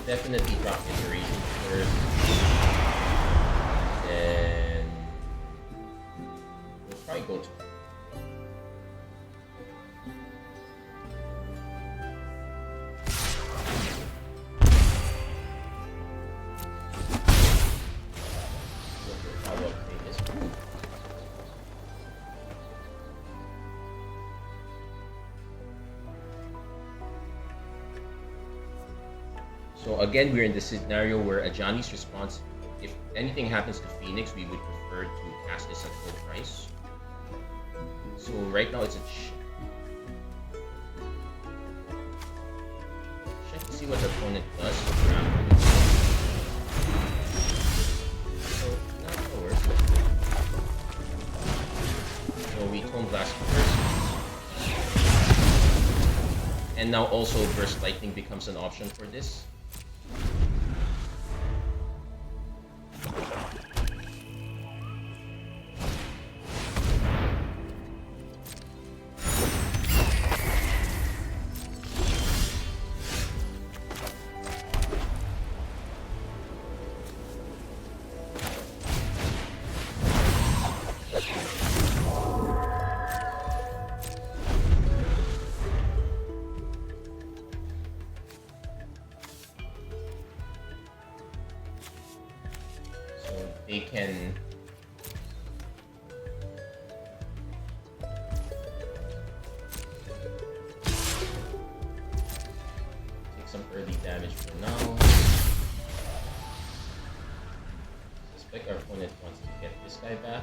definitely drop Iteration first, then we'll probably go to So again, we're in the scenario where Ajani's response, if anything happens to Phoenix, we would prefer to cast this at full price. So right now it's a check to see what the opponent does. So not the worst. So we Tome Blast first. And now also Burst Lightning becomes an option for this. So they can take some early damage for now. Suspect our opponent wants to get this guy back.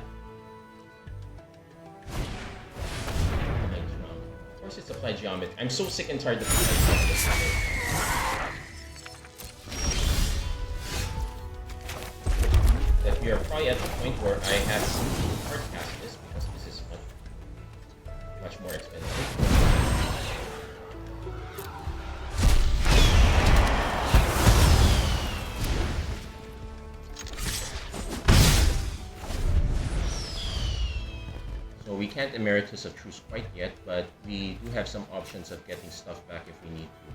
Of course it's applied geometry. I'm so sick and tired of applied geometry. That we are probably at the point where I have simply hard cast this because this is much more expensive. So we can't Emeritus of Truce quite yet, but we do have some options of getting stuff back if we need to.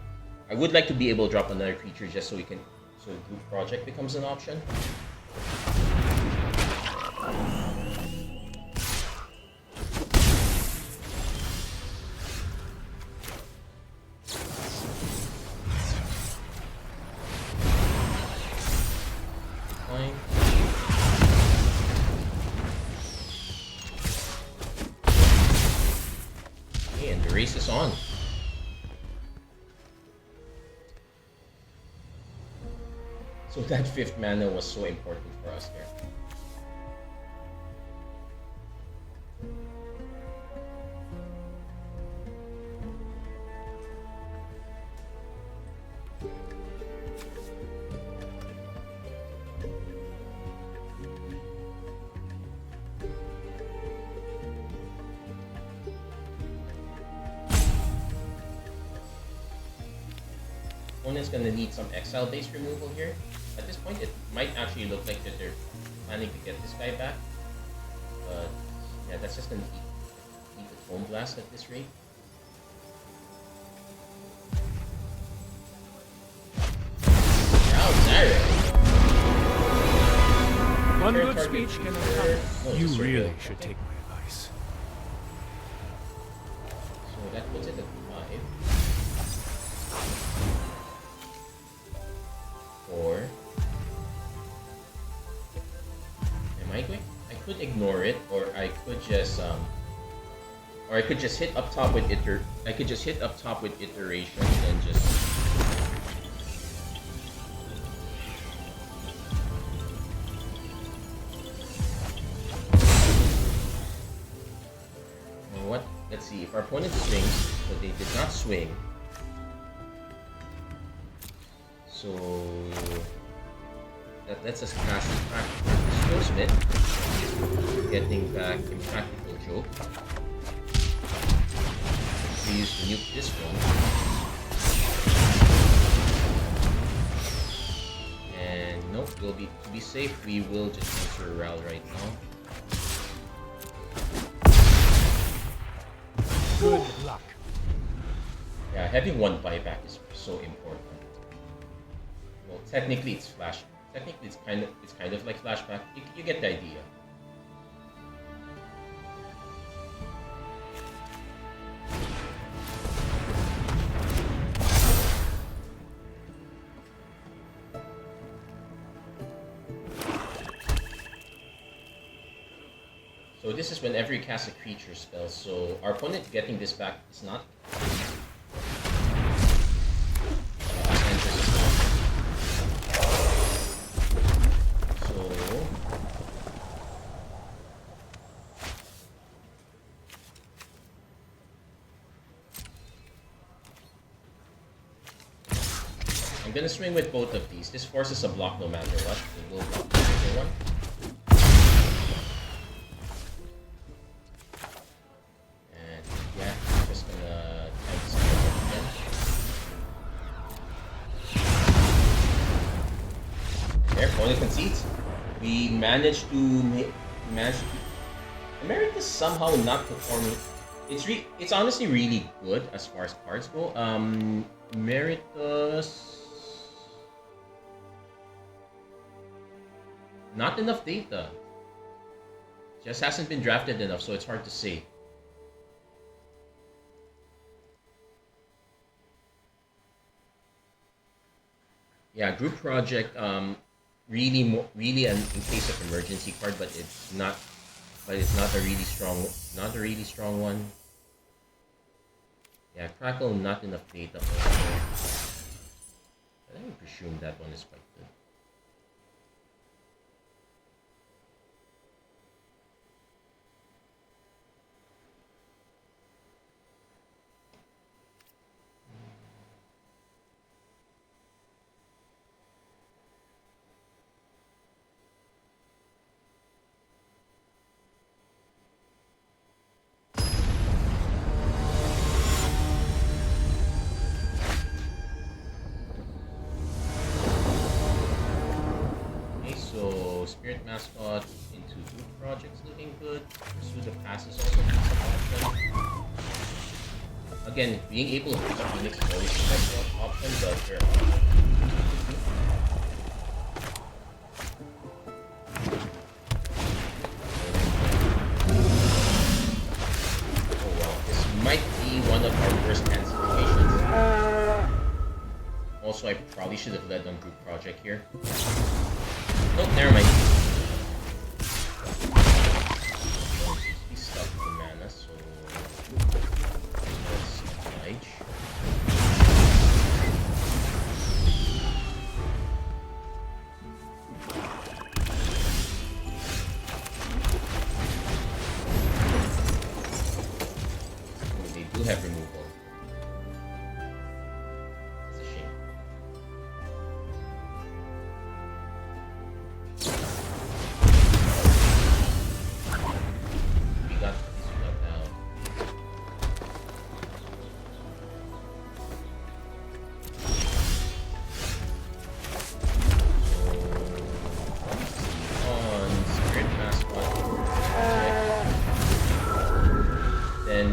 I would like to be able to drop another creature just so group project becomes an option. Fine. Okay, and the race is on. So that 5th mana was so important for us here. Opponent's gonna need some exile-based removal here. At this point, it might actually look like that they're planning to get this guy back. But yeah, that's just gonna eat the Foam Blast at this rate. One good speech can account. You really should take my advice. So that puts it at 5. 4. Am I going? I could ignore it, or I could just hit up top with iteration and just. What? Let's see. If our opponent swings, but they did not swing. So that lets us cast Practical Smith, getting back Impractical Joke. We use to nuke this one. And nope, to be safe, we will just enter Ral right now. Good luck. Yeah, having one buyback is so important. Well, technically it's flash. Technically it's kind of like flashback. You get the idea. So this is whenever you cast a creature spell. So our opponent getting this back is not. I'm gonna swing with both of these. This forces a block no matter what. It will block the other one. And yeah, I'm just gonna try to spell it again. There, opponent concedes. We managed to America's somehow not performing. It's honestly really good as far as cards go. Meritus. Not enough data. Just hasn't been drafted enough, so it's hard to say. Yeah, group project. really an in case of emergency card, but it's not. But it's not a really strong one. Yeah, Crackle not enough data. I would presume that one is quite good. Spirit Mascot into group projects looking good. Pursue the passes also has an option. Again, being able to pick up Phoenix is always the best option, but there are oh wow, this might be one of our worst cancellations. Also, I probably should have led on group project here. Nope, never mind. He's stuck on mana, so let's oblige. They do have removal.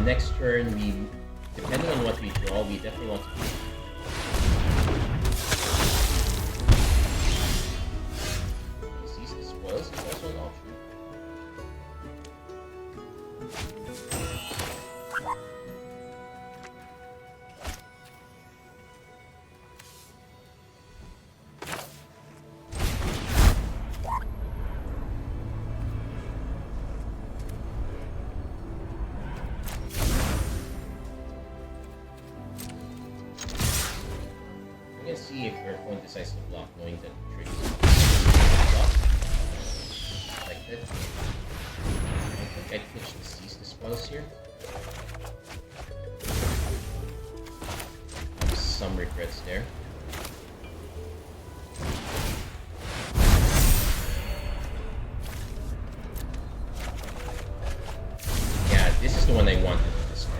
Next turn, depending on what we draw, we definitely want to seize the spoils is also an option. See if your opponent decides to block, knowing that the trick is blocked. Like that. I think I'd pitch the seize the spoils here. Some regrets there. Yeah, this is the one I wanted to discard.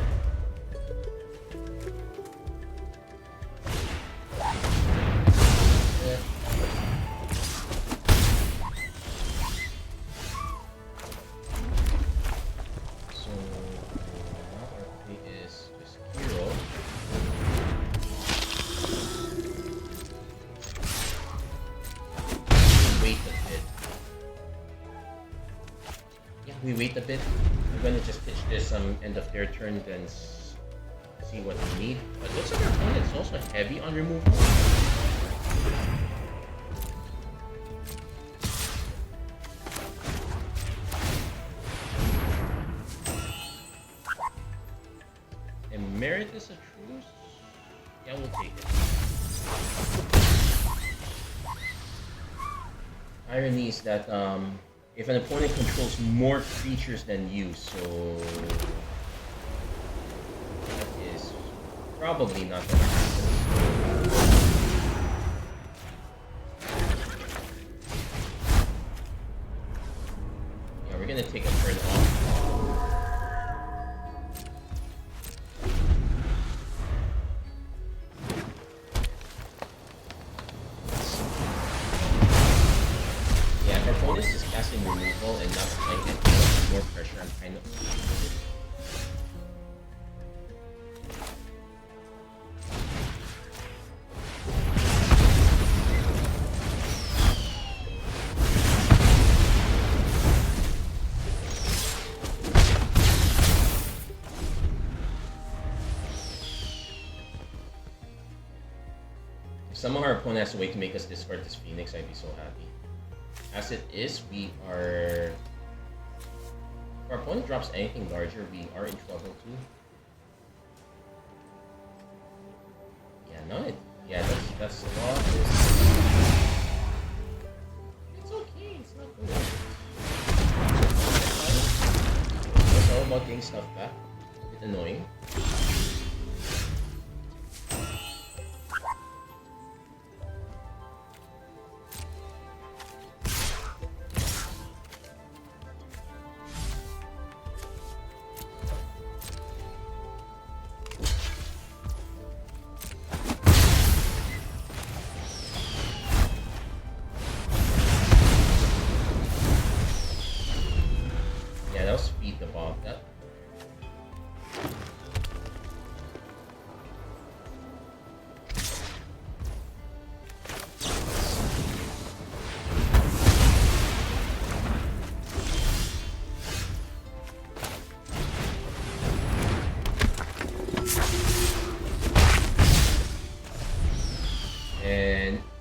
We wait a bit. We're gonna just pitch this end of their turn, then see what we need. But looks like our opponent's also heavy on removal. Emeritus a truce? Yeah, we'll take it. Irony is that if an opponent controls more creatures than you, so that is probably not gonna happen. Yeah, we're gonna take a turn off. Removal and not playing it, more pressure. I'm kind of somehow our opponent has a way to make us discard this Phoenix, I'd be so happy. As it is, we are... If our opponent drops anything larger, we are in trouble too. Yeah, no, that's a lot. It's okay, it's not good. It's all about getting stuff back. A bit annoying.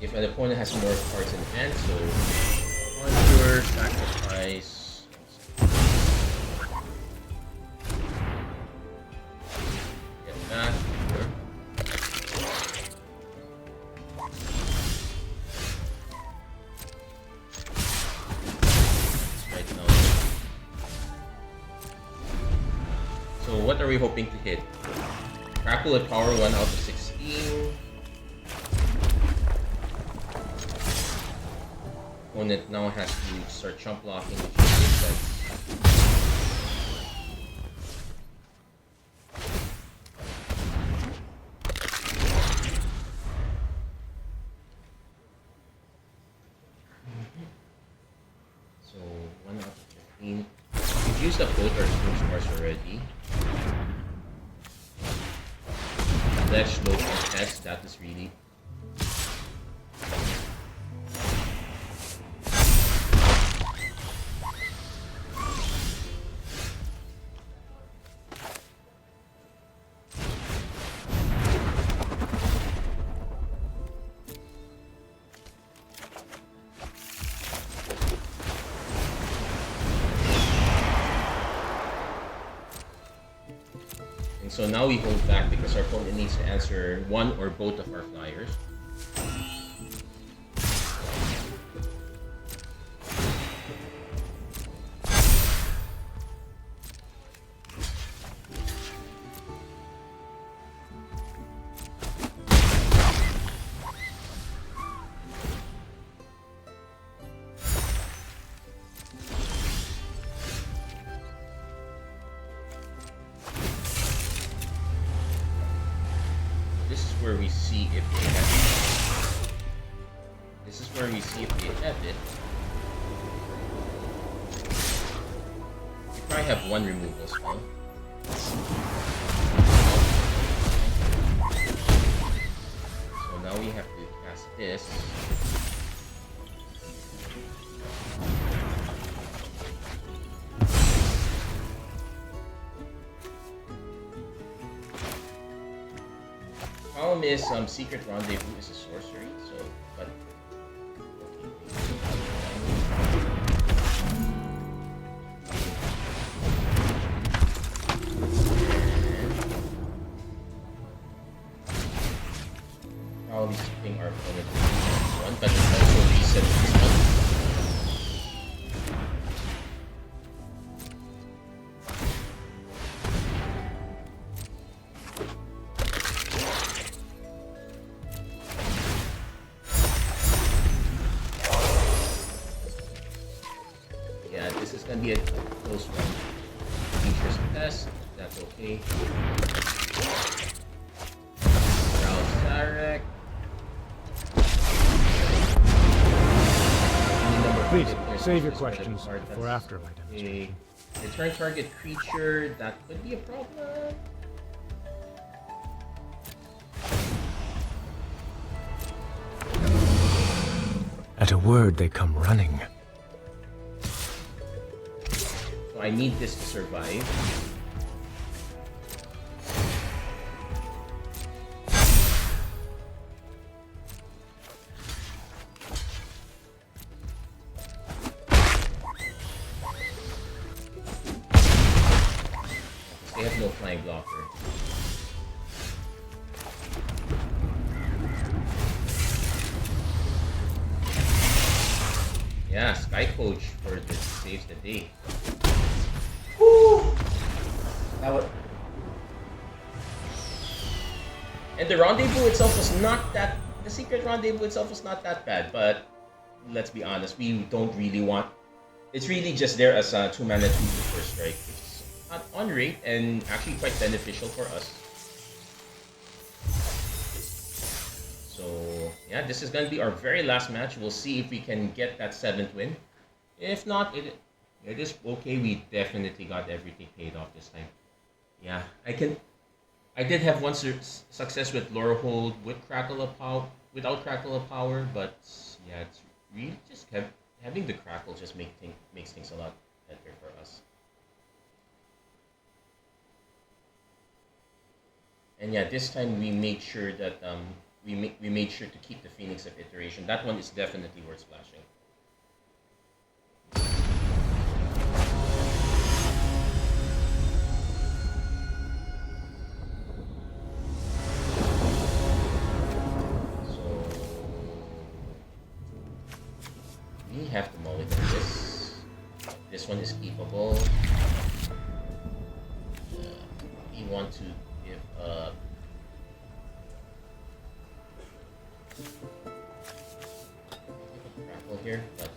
If an opponent has more cards in hand, so Conjure, Sacrifice. Get that. Sure. Right now. So what are we hoping to hit? Crackle at power 1 out of 16. Opponent now has to start chump blocking, which makes sense. So 1 out of 15. We've used up both our swing stars already. Ledge low contest, that is really so now we hold back because our opponent needs to answer one or both of our flyers. Where we see if they have it. This is where we see if they have it. We probably have one removal spell. So now we have to cast this. Problem is, Secret Rendezvous is a sorcery, so, but... Probably skipping our opponent to one, but it's also reset this one. This is gonna be a close one. Features test, that's okay. Rouse Sarek. Please, save your questions for after my demonstration. Return target creature, that could be a problem. At a word, they come running. So I need this to survive. flying blocker. Yeah, Sky Coach for the saves the day. Woo! That was... And the rendezvous itself was not that... The secret rendezvous itself was not that bad, but let's be honest, we don't really want... It's really just there as a 2-mana 2 first strike, which is on rate and actually quite beneficial for us. So yeah, this is gonna be our very last match. We'll see if we can get that 7th win. If not, it is okay. We definitely got everything paid off this time. Yeah, I did have one success with Lorehold with Crackle of Power, without Crackle of Power, but yeah, it's really just having the Crackle just makes things a lot better for us. And yeah, this time we made sure that we made sure to keep the Phoenix of Iteration. That one is definitely worth splashing. We have to mulligan this. This one is keepable. We want to give Crackle here, but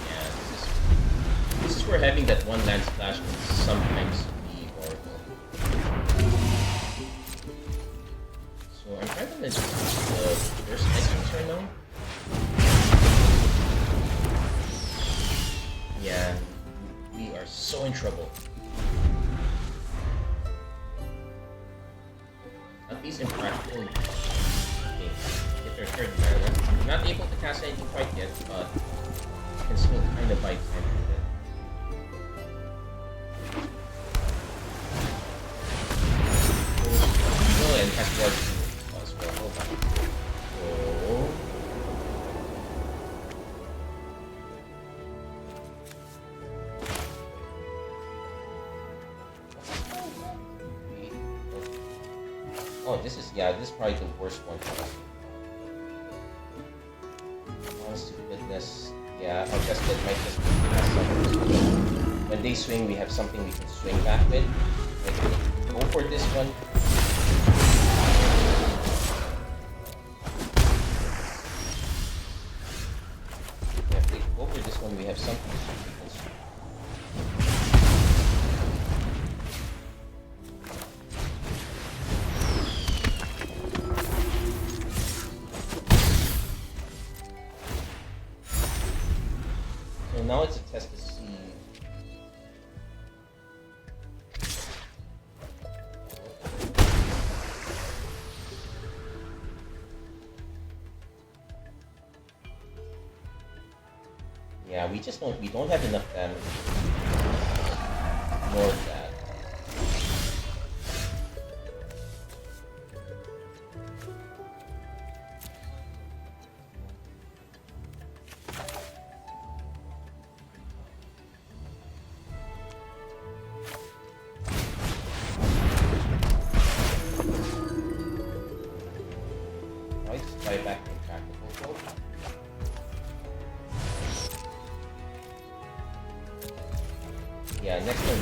yeah, this is where having that one land splash can sometimes be horrible. So I'm trying to mention the first items right now. Yeah, we are so in trouble. At least in practical, okay, get our 3rd mana. Not able to cast anything quite yet, but can still kind of buy time with it. Oh, and has ward as well. Hold on. Oh. Oh, this is probably the worst one for us. Honest to goodness, yeah, I guess that might just be something. When they swing, we have something we can swing back with. Like, go for this one. Yeah, if they go for this one, we have something we can swing. Now it's a test to see. Yeah, we don't have enough damage. Ignore that. Yeah, next turn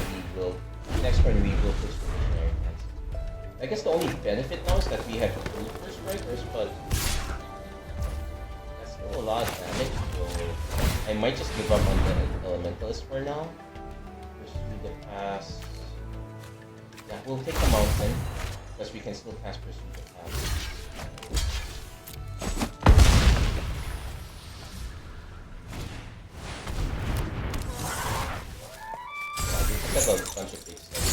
we will push for Visionary Hands. I guess the only benefit now is that we have 2 first strikers, but that's still a lot of damage, so I might just give up on the Elementalist for now. Pursue the Pass. Yeah, we'll take the Mountain, because we can still cast Pursue the Pass. That's a bunch of big stuff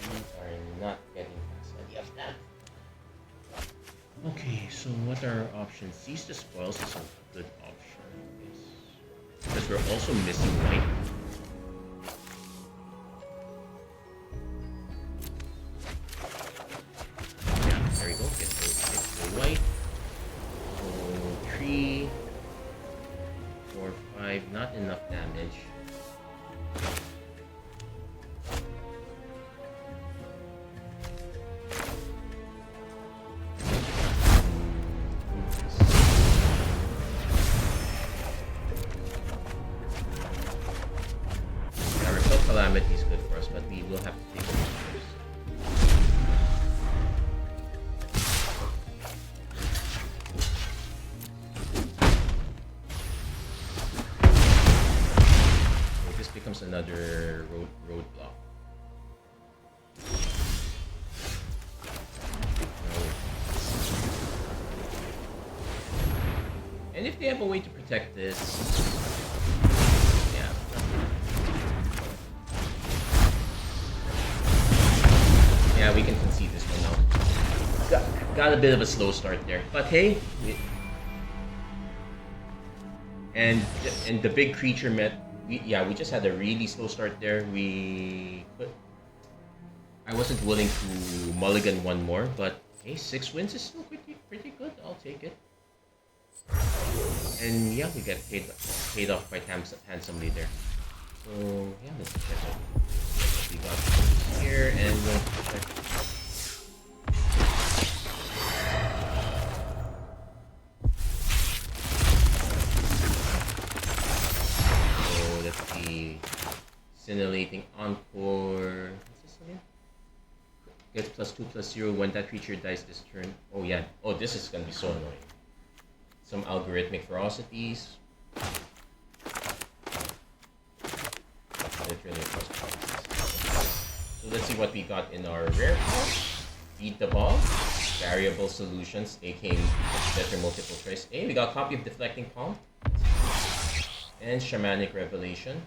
here. We are not getting past any of that. Okay, so what are our options? Seize the Spoils is a good option, I guess. Because we're also missing white. Yeah, there we go. Get we'll have to take those first. Okay, this becomes another roadblock. And if they have a way to protect this, yeah. Yeah, we can concede this one now. Got a bit of a slow start there, but hey. And the big creature we just had a really slow start there. I wasn't willing to mulligan one more, but hey, 6 wins is still pretty good. I'll take it. And yeah, we get paid off quite handsomely there. So yeah, let's check out what we got here, and we'll check. So let's see, scintillating encore. What's this again? Gets +2/+0 when that creature dies this turn. Oh yeah. Oh, this is gonna be so annoying. Some algorithmic ferocities. Literally across provinces. So let's see what we got in our rare card. Beat the ball. Variable solutions, aka better multiple choice. Hey, we got a copy of Deflecting Palm. And Shamanic Revelation.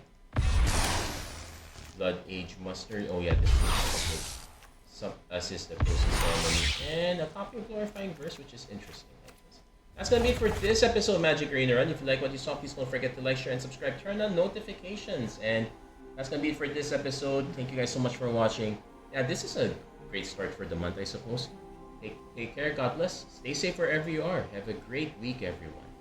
Blood Age Muster. Oh yeah, this is assist the process ceremony. And a copy of Glorifying Verse, which is interesting. That's gonna be it for this episode of Magic Arena Run. If you like what you saw, please don't forget to like, share, and subscribe. Turn on notifications. And that's gonna be it for this episode. Thank you guys so much for watching. Yeah, this is a great start for the month, I suppose. Take care, God bless. Stay safe wherever you are. Have a great week, everyone.